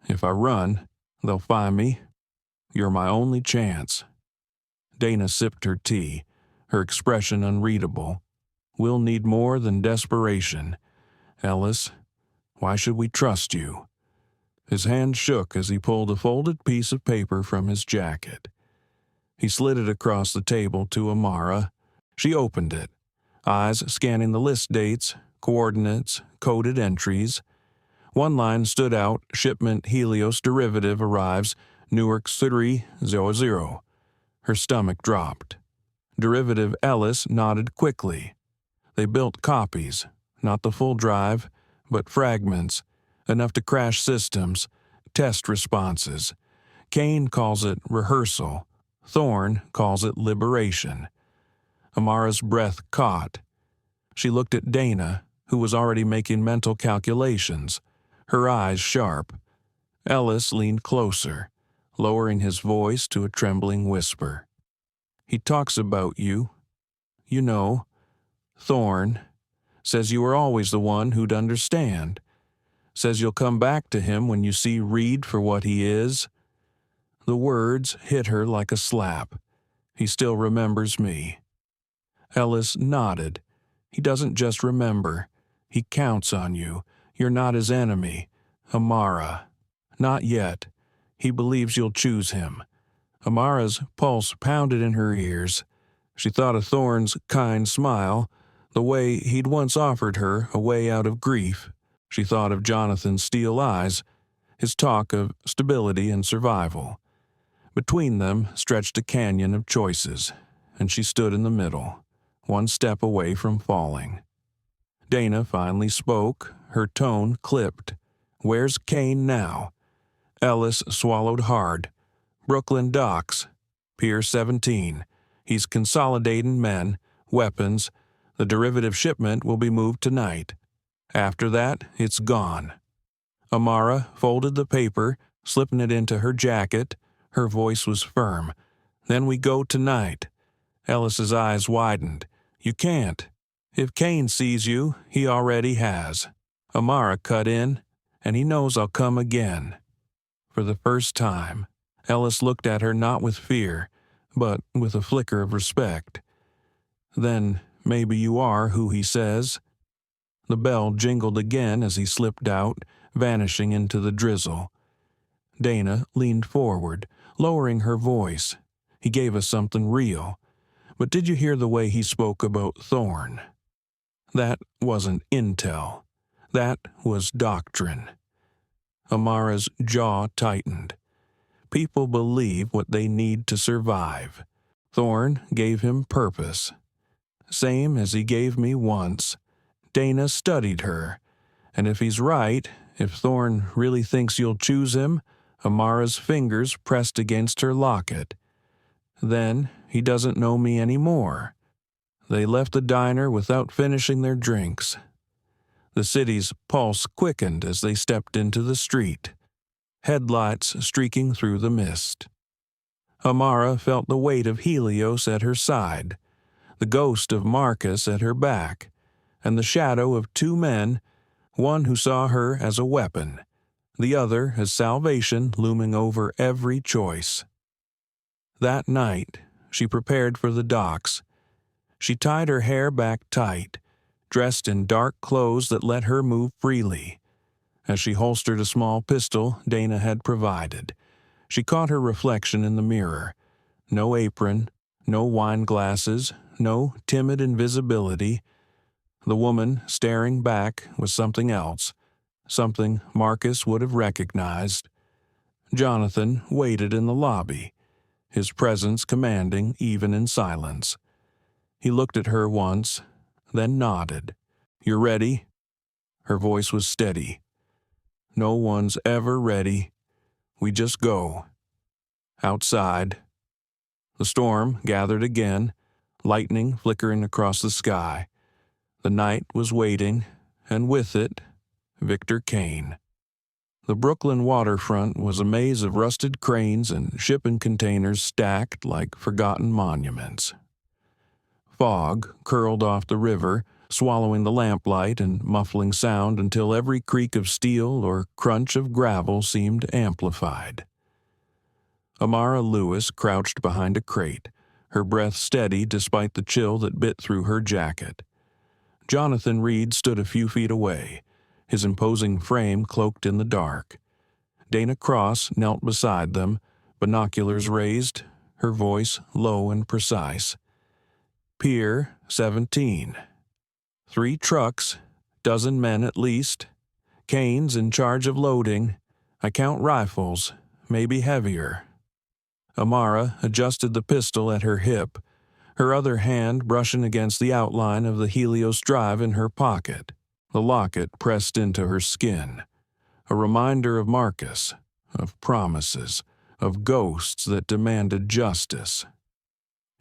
If I run, they'll find me. You're my only chance." Dana sipped her tea, her expression unreadable. "We'll need more than desperation. Ellis, why should we trust you?" His hand shook as he pulled a folded piece of paper from his jacket. He slid it across the table to Amara. She opened it, eyes scanning the list dates, coordinates, coded entries. One line stood out: shipment Helios derivative arrives Newark 300. Her stomach dropped. Derivative Ellis nodded quickly. They built copies, not the full drive, but fragments, enough to crash systems, test responses. Kane calls it rehearsal. Thorne calls it liberation. Amara's breath caught. She looked at Dana, who was already making mental calculations, her eyes sharp. Ellis leaned closer, lowering his voice to a trembling whisper. "He talks about you. You know, Thorne. Says you were always the one who'd understand. Says you'll come back to him when you see Reed for what he is." The words hit her like a slap. "He still remembers me." Ellis nodded. "He doesn't just remember. He counts on you. You're not his enemy, Amara. Not yet. He believes you'll choose him. Amara's pulse pounded in her ears. She thought of Thorne's kind smile, the way he'd once offered her a way out of grief. She thought of Jonathan's steel eyes, his talk of stability and survival. Between them stretched a canyon of choices, and she stood in the middle, one step away from falling. Dana finally spoke, her tone clipped. "Where's Kane now?" Ellis swallowed hard. "Brooklyn docks. Pier 17. He's consolidating men, weapons. The derivative shipment will be moved tonight. After that, it's gone." Amara folded the paper, slipping it into her jacket. Her voice was firm. "Then we go tonight." Ellis's eyes widened. "You can't. If Kane sees you, he already has." Amara cut in, "And he knows I'll come again." For the first time, Ellis looked at her not with fear, but with a flicker of respect. "Then maybe you are who he says." The bell jingled again as he slipped out, vanishing into the drizzle. Dana leaned forward, lowering her voice. "He gave us something real. But did you hear the way he spoke about Thorne? That wasn't intel. That was doctrine." Amara's jaw tightened. People believe what they need to survive. Thorne gave him purpose. Same as he gave me once. Dana studied her. And if he's right, if Thorne really thinks you'll choose him, Amara's fingers pressed against her locket. Then he doesn't know me anymore. They left the diner without finishing their drinks. The city's pulse quickened as they stepped into the street, headlights streaking through the mist. Amara felt the weight of Helios at her side, the ghost of Marcus at her back, and the shadow of two men, one who saw her as a weapon, the other as salvation looming over every choice. That night, she prepared for the docks. She tied her hair back tight, dressed in dark clothes that let her move freely. As she holstered a small pistol Dana had provided, she caught her reflection in the mirror. No apron, no wine glasses, no timid invisibility. The woman staring back was something else, something Marcus would have recognized. Jonathan waited in the lobby, his presence commanding even in silence. He looked at her once, then nodded. "You're ready?" Her voice was steady. "No one's ever ready. We just go." Outside, the storm gathered again, lightning flickering across the sky. The night was waiting, and with it, Victor Kane. The Brooklyn waterfront was a maze of rusted cranes and shipping containers stacked like forgotten monuments. Fog curled off the river, swallowing the lamplight and muffling sound until every creak of steel or crunch of gravel seemed amplified. Amara Lewis crouched behind a crate, her breath steady despite the chill that bit through her jacket. Jonathan Reed stood a few feet away, his imposing frame cloaked in the dark. Dana Cross knelt beside them, binoculars raised, her voice low and precise. "Pier 17. 3 trucks, dozen men at least. Kane's in charge of loading. I count rifles, maybe heavier." Amara adjusted the pistol at her hip, her other hand brushing against the outline of the Helios drive in her pocket, the locket pressed into her skin. A reminder of Marcus, of promises, of ghosts that demanded justice.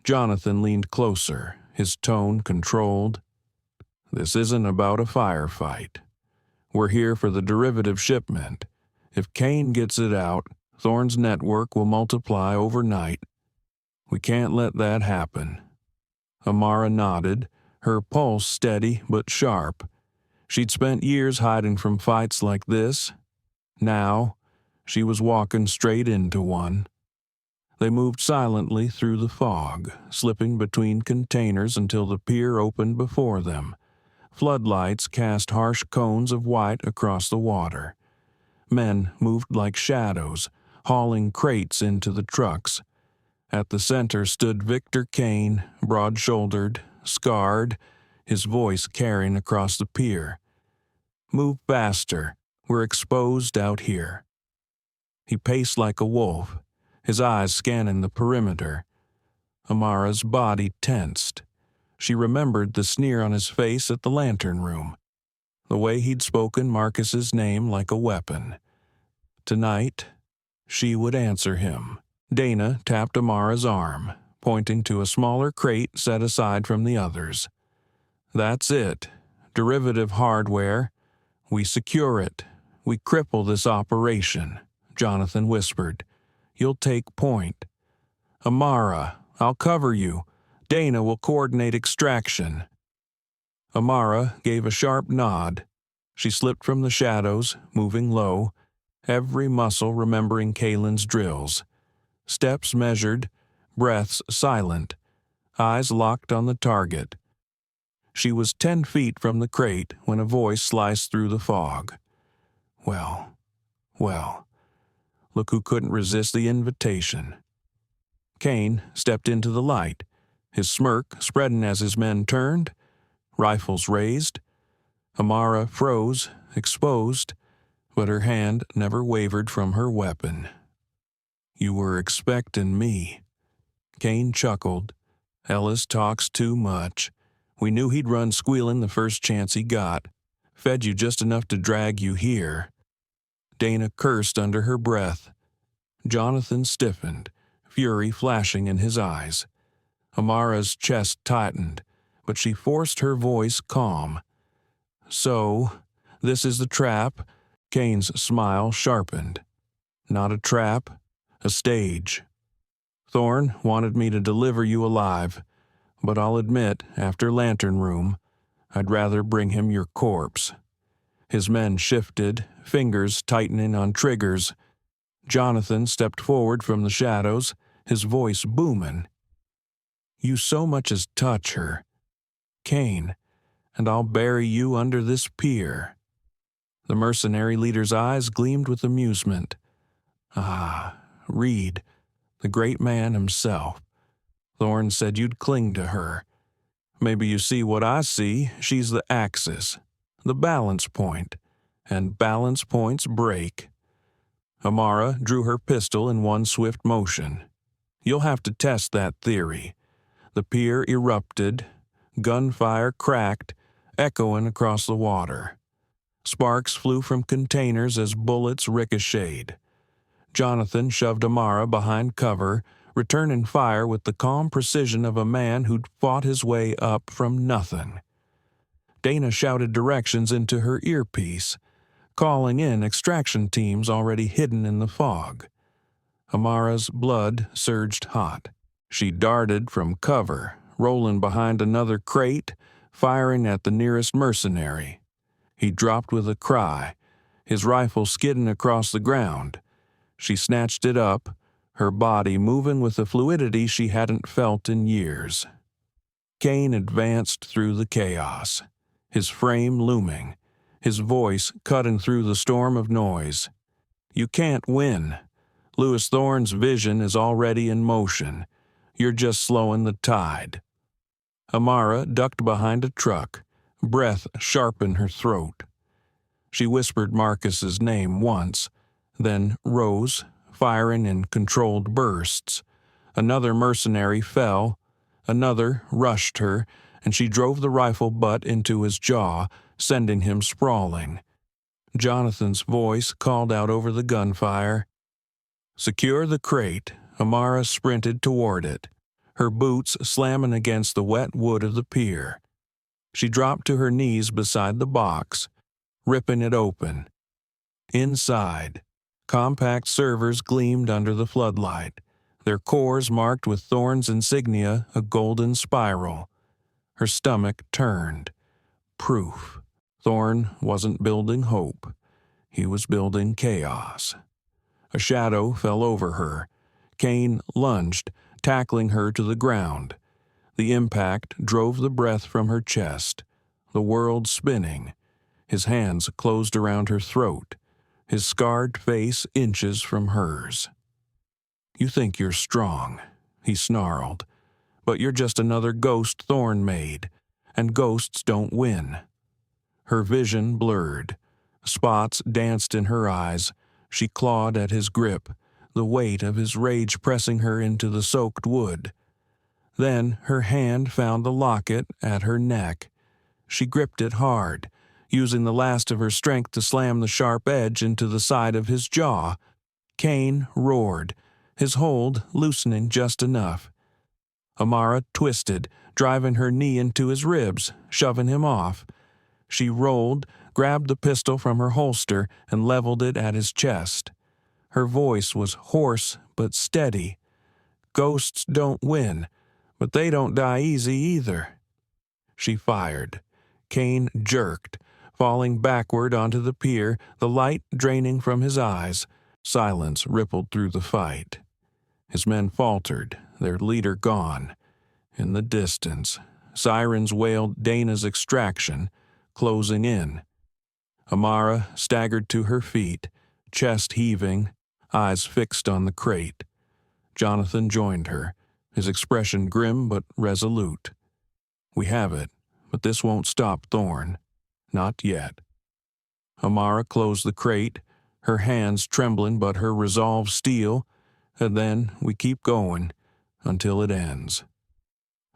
Jonathan leaned closer, his tone controlled. "This isn't about a firefight. We're here for the derivative shipment. If Kane gets it out, Thorne's network will multiply overnight. We can't let that happen." Amara nodded, her pulse steady but sharp. She'd spent years hiding from fights like this. Now, she was walking straight into one. They moved silently through the fog, slipping between containers until the pier opened before them. Floodlights cast harsh cones of white across the water. Men moved like shadows, hauling crates into the trucks. At the center stood Victor Kane, broad-shouldered, scarred, his voice carrying across the pier. "Move faster. We're exposed out here." He paced like a wolf, his eyes scanning the perimeter. Amara's body tensed. She remembered the sneer on his face at the lantern room, the way he'd spoken Marcus's name like a weapon. Tonight, she would answer him. Dana tapped Amara's arm, pointing to a smaller crate set aside from the others. "That's it. Derivative hardware. We secure it. We cripple this operation," Jonathan whispered. "You'll take point. Amara, I'll cover you. Dana will coordinate extraction." Amara gave a sharp nod. She slipped from the shadows, moving low, every muscle remembering Kaylin's drills. Steps measured, breaths silent, eyes locked on the target. She was 10 feet from the crate when a voice sliced through the fog. Well, look who couldn't resist the invitation. Kane stepped into the light, his smirk spreading as his men turned, rifles raised. Amara froze, exposed, but her hand never wavered from her weapon. "You were expecting me." Kane chuckled. "Ellis talks too much. We knew he'd run squealing the first chance he got. Fed you just enough to drag you here." Dana cursed under her breath. Jonathan stiffened, fury flashing in his eyes. Amara's chest tightened, but she forced her voice calm. "So, this is the trap?" Kane's smile sharpened. "Not a trap, a stage. Thorne wanted me to deliver you alive, but I'll admit, after Lantern Room, I'd rather bring him your corpse." His men shifted, fingers tightening on triggers. Jonathan stepped forward from the shadows, his voice booming. "You so much as touch her, Kane, and I'll bury you under this pier." The mercenary leader's eyes gleamed with amusement. "Ah, Reed, the great man himself. Thorne said you'd cling to her. Maybe you see what I see. She's the axis, the balance point, and balance points break." Amara drew her pistol in one swift motion. "You'll have to test that theory." The pier erupted, gunfire cracked, echoing across the water. Sparks flew from containers as bullets ricocheted. Jonathan shoved Amara behind cover, returning fire with the calm precision of a man who'd fought his way up from nothing. Dana shouted directions into her earpiece, calling in extraction teams already hidden in the fog. Amara's blood surged hot. She darted from cover, rolling behind another crate, firing at the nearest mercenary. He dropped with a cry, his rifle skidding across the ground. She snatched it up, her body moving with a fluidity she hadn't felt in years. Kane advanced through the chaos, his frame looming, his voice cutting through the storm of noise. "You can't win. Lewis Thorne's vision is already in motion. You're just slowing the tide." Amara ducked behind a truck, breath sharp in her throat. She whispered Marcus's name once, then rose, firing in controlled bursts. Another mercenary fell, another rushed her, and she drove the rifle butt into his jaw, sending him sprawling. Jonathan's voice called out over the gunfire. "Secure the crate." Amara sprinted toward it, her boots slamming against the wet wood of the pier. She dropped to her knees beside the box, ripping it open. Inside, compact servers gleamed under the floodlight, their cores marked with Thorne's insignia, a golden spiral. Her stomach turned. Proof. Thorne wasn't building hope. He was building chaos. A shadow fell over her. Kane lunged, tackling her to the ground. The impact drove the breath from her chest, the world spinning. His hands closed around her throat, his scarred face inches from hers. "You think you're strong," he snarled. "But you're just another ghost Thorne made, and ghosts don't win." Her vision blurred. Spots danced in her eyes. She clawed at his grip, the weight of his rage pressing her into the soaked wood. Then her hand found the locket at her neck. She gripped it hard, using the last of her strength to slam the sharp edge into the side of his jaw. Kane roared, his hold loosening just enough. Amara twisted, driving her knee into his ribs, shoving him off. She rolled, grabbed the pistol from her holster, and leveled it at his chest. Her voice was hoarse but steady. "Ghosts don't win, but they don't die easy either." She fired. Kane jerked, falling backward onto the pier, the light draining from his eyes. Silence rippled through the fight. His men faltered, their leader gone. In the distance, sirens wailed Dana's extraction, closing in. Amara staggered to her feet, chest heaving, eyes fixed on the crate. Jonathan joined her, his expression grim but resolute. "We have it, but this won't stop Thorne. Not yet." Amara closed the crate, her hands trembling but her resolve steel, and then we keep going until it ends.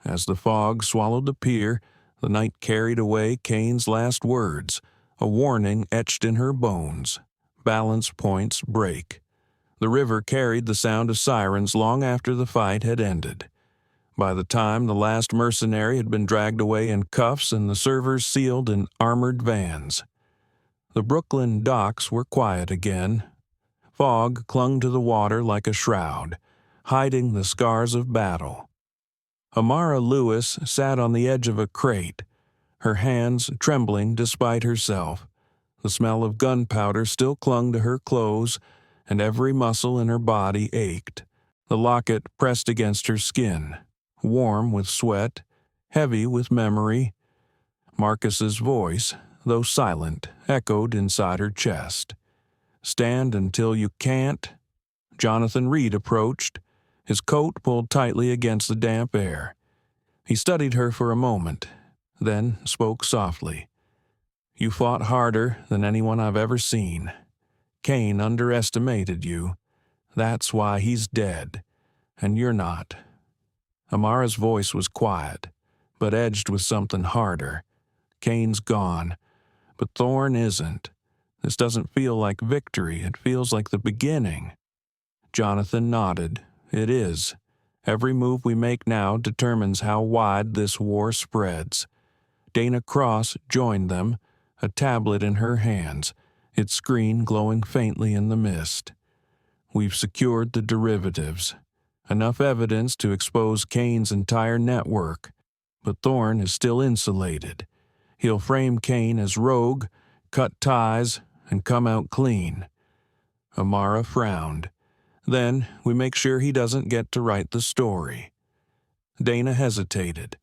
As the fog swallowed the pier, the night carried away Kane's last words, a warning etched in her bones. Balance points break. The river carried the sound of sirens long after the fight had ended. By the time the last mercenary had been dragged away in cuffs and the servers sealed in armored vans. The Brooklyn docks were quiet again. Fog clung to the water like a shroud, hiding the scars of battle. Amara Lewis sat on the edge of a crate, her hands trembling despite herself. The smell of gunpowder still clung to her clothes, and every muscle in her body ached. The locket pressed against her skin, warm with sweat, heavy with memory. Marcus's voice, though silent, echoed inside her chest. "Stand until you can't." Jonathan Reed approached, his coat pulled tightly against the damp air. He studied her for a moment, then spoke softly. "You fought harder than anyone I've ever seen. Kane underestimated you. That's why he's dead, and you're not." Amara's voice was quiet, but edged with something harder. "Kane's gone, but Thorne isn't. This doesn't feel like victory, it feels like the beginning." Jonathan nodded. "It is. Every move we make now determines how wide this war spreads." Dana Cross joined them, a tablet in her hands, its screen glowing faintly in the mist. "We've secured the derivatives. Enough evidence to expose Kane's entire network. But Thorne is still insulated. He'll frame Kane as rogue, cut ties, and come out clean." Amara frowned. "Then we make sure he doesn't get to write the story." Dana hesitated.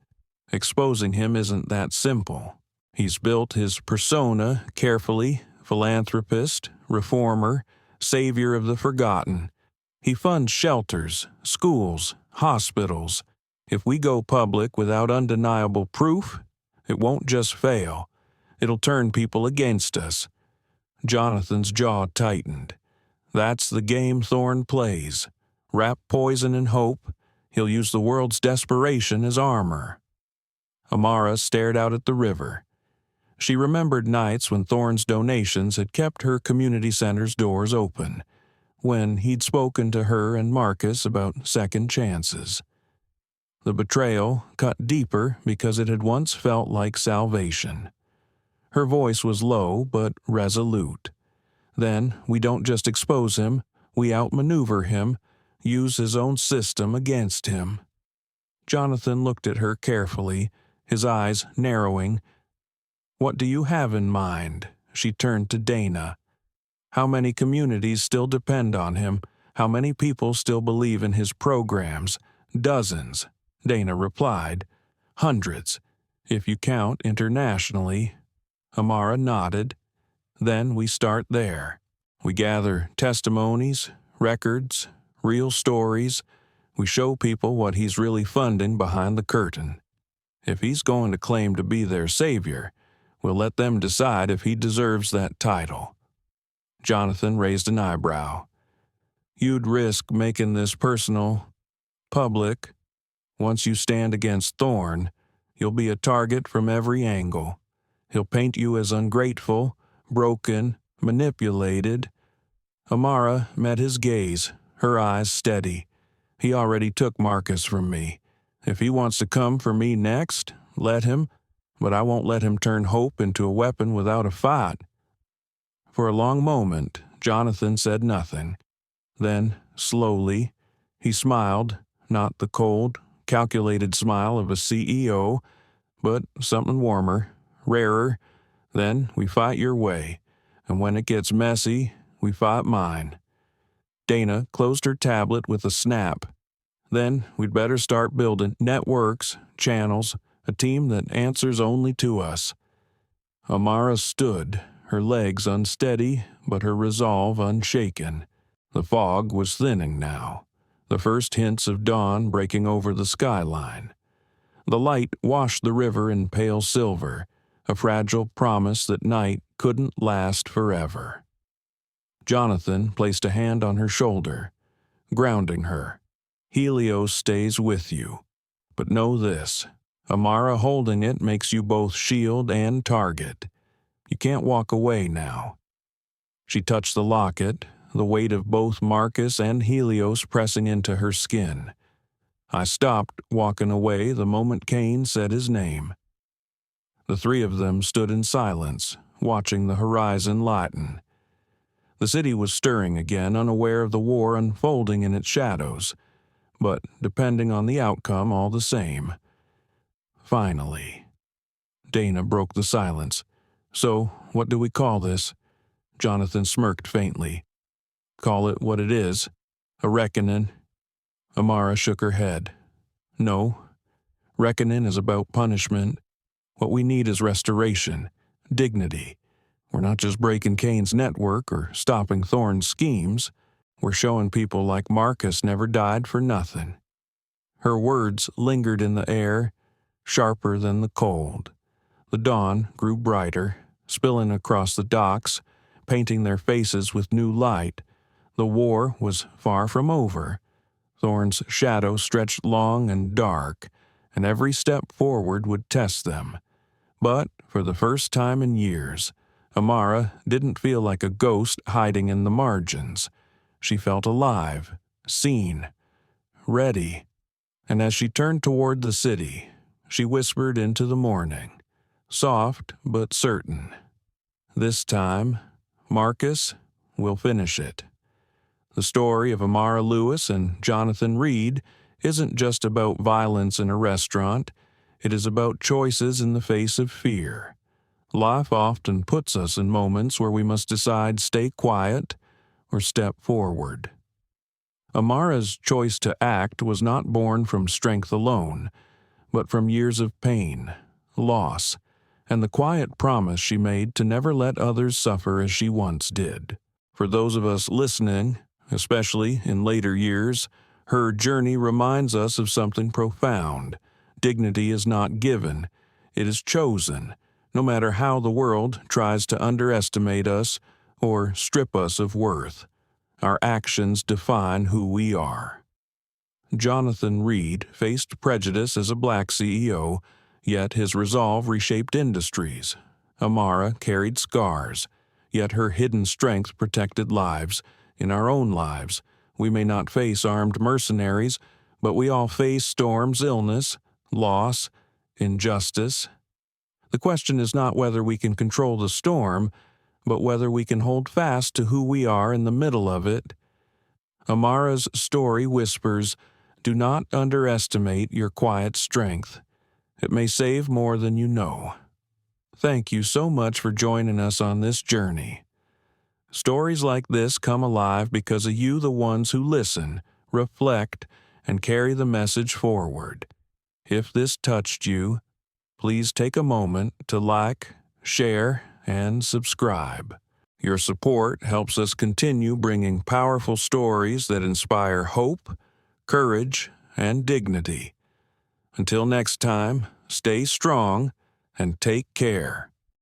"Exposing him isn't that simple. He's built his persona carefully, philanthropist, reformer, savior of the forgotten. He funds shelters, schools, hospitals. If we go public without undeniable proof, it won't just fail. It'll turn people against us." Jonathan's jaw tightened. "That's the game Thorne plays. Wrap poison in hope. He'll use the world's desperation as armor." Amara stared out at the river. She remembered nights when Thorne's donations had kept her community center's doors open, when he'd spoken to her and Marcus about second chances. The betrayal cut deeper because it had once felt like salvation. Her voice was low but resolute. "Then we don't just expose him, we outmaneuver him, use his own system against him." Jonathan looked at her carefully, his eyes narrowing. "What do you have in mind?" She turned to Dana. "How many communities still depend on him? How many people still believe in his programs?" "Dozens," Dana replied. "Hundreds, if you count internationally." Amara nodded. "Then we start there. We gather testimonies, records, real stories. We show people what he's really funding behind the curtain. If he's going to claim to be their savior, we'll let them decide if he deserves that title." Jonathan raised an eyebrow. "You'd risk making this personal, public. Once you stand against Thorne, you'll be a target from every angle. He'll paint you as ungrateful, broken, manipulated." Amara met his gaze, her eyes steady. "He already took Marcus from me. If he wants to come for me next, let him, but I won't let him turn hope into a weapon without a fight." For a long moment, Jonathan said nothing. Then, slowly, he smiled, not the cold, calculated smile of a CEO, but something warmer, rarer. "Then we fight your way, and when it gets messy, we fight mine." Dana closed her tablet with a snap. "Then we'd better start building networks, channels, a team that answers only to us." Amara stood, her legs unsteady, but her resolve unshaken. The fog was thinning now, the first hints of dawn breaking over the skyline. The light washed the river in pale silver, a fragile promise that night couldn't last forever. Jonathan placed a hand on her shoulder, grounding her. "Helios stays with you. But know this, Amara holding it makes you both shield and target. You can't walk away now." She touched the locket, the weight of both Marcus and Helios pressing into her skin. "I stopped walking away the moment Cain said his name." The three of them stood in silence, watching the horizon lighten. The city was stirring again, unaware of the war unfolding in its shadows, but depending on the outcome all the same. Finally, Dana broke the silence. "So, what do we call this?" Jonathan smirked faintly. "Call it what it is. A reckoning." Amara shook her head. "No. Reckoning is about punishment. What we need is restoration, dignity. We're not just breaking Cain's network or stopping Thorne's schemes. We're showing people like Marcus never died for nothing." Her words lingered in the air, sharper than the cold. The dawn grew brighter, spilling across the docks, painting their faces with new light. The war was far from over. Thorne's shadow stretched long and dark, and every step forward would test them. But, for the first time in years, Amara didn't feel like a ghost hiding in the margins. She felt alive, seen, ready. And as she turned toward the city, she whispered into the morning, soft but certain, "This time, Marcus will finish it." The story of Amara Lewis and Jonathan Reed isn't just about violence in a restaurant. It is about choices in the face of fear. Life often puts us in moments where we must decide stay quiet or step forward. Amara's choice to act was not born from strength alone, but from years of pain, loss, and the quiet promise she made to never let others suffer as she once did. For those of us listening, especially in later years, her journey reminds us of something profound. Dignity is not given, it is chosen, no matter how the world tries to underestimate us or strip us of worth. Our actions define who we are. Jonathan Reed faced prejudice as a black CEO, yet his resolve reshaped industries. Amara carried scars, yet her hidden strength protected lives. In our own lives, we may not face armed mercenaries, but we all face storms, illness, loss, injustice. The question is not whether we can control the storm, but whether we can hold fast to who we are in the middle of it. Amara's story whispers, "Do not underestimate your quiet strength. It may save more than you know." Thank you so much for joining us on this journey. Stories like this come alive because of you, the ones who listen, reflect, and carry the message forward. If this touched you, please take a moment to like, share, and subscribe. Your support helps us continue bringing powerful stories that inspire hope, courage, and dignity. Until next time, stay strong and take care.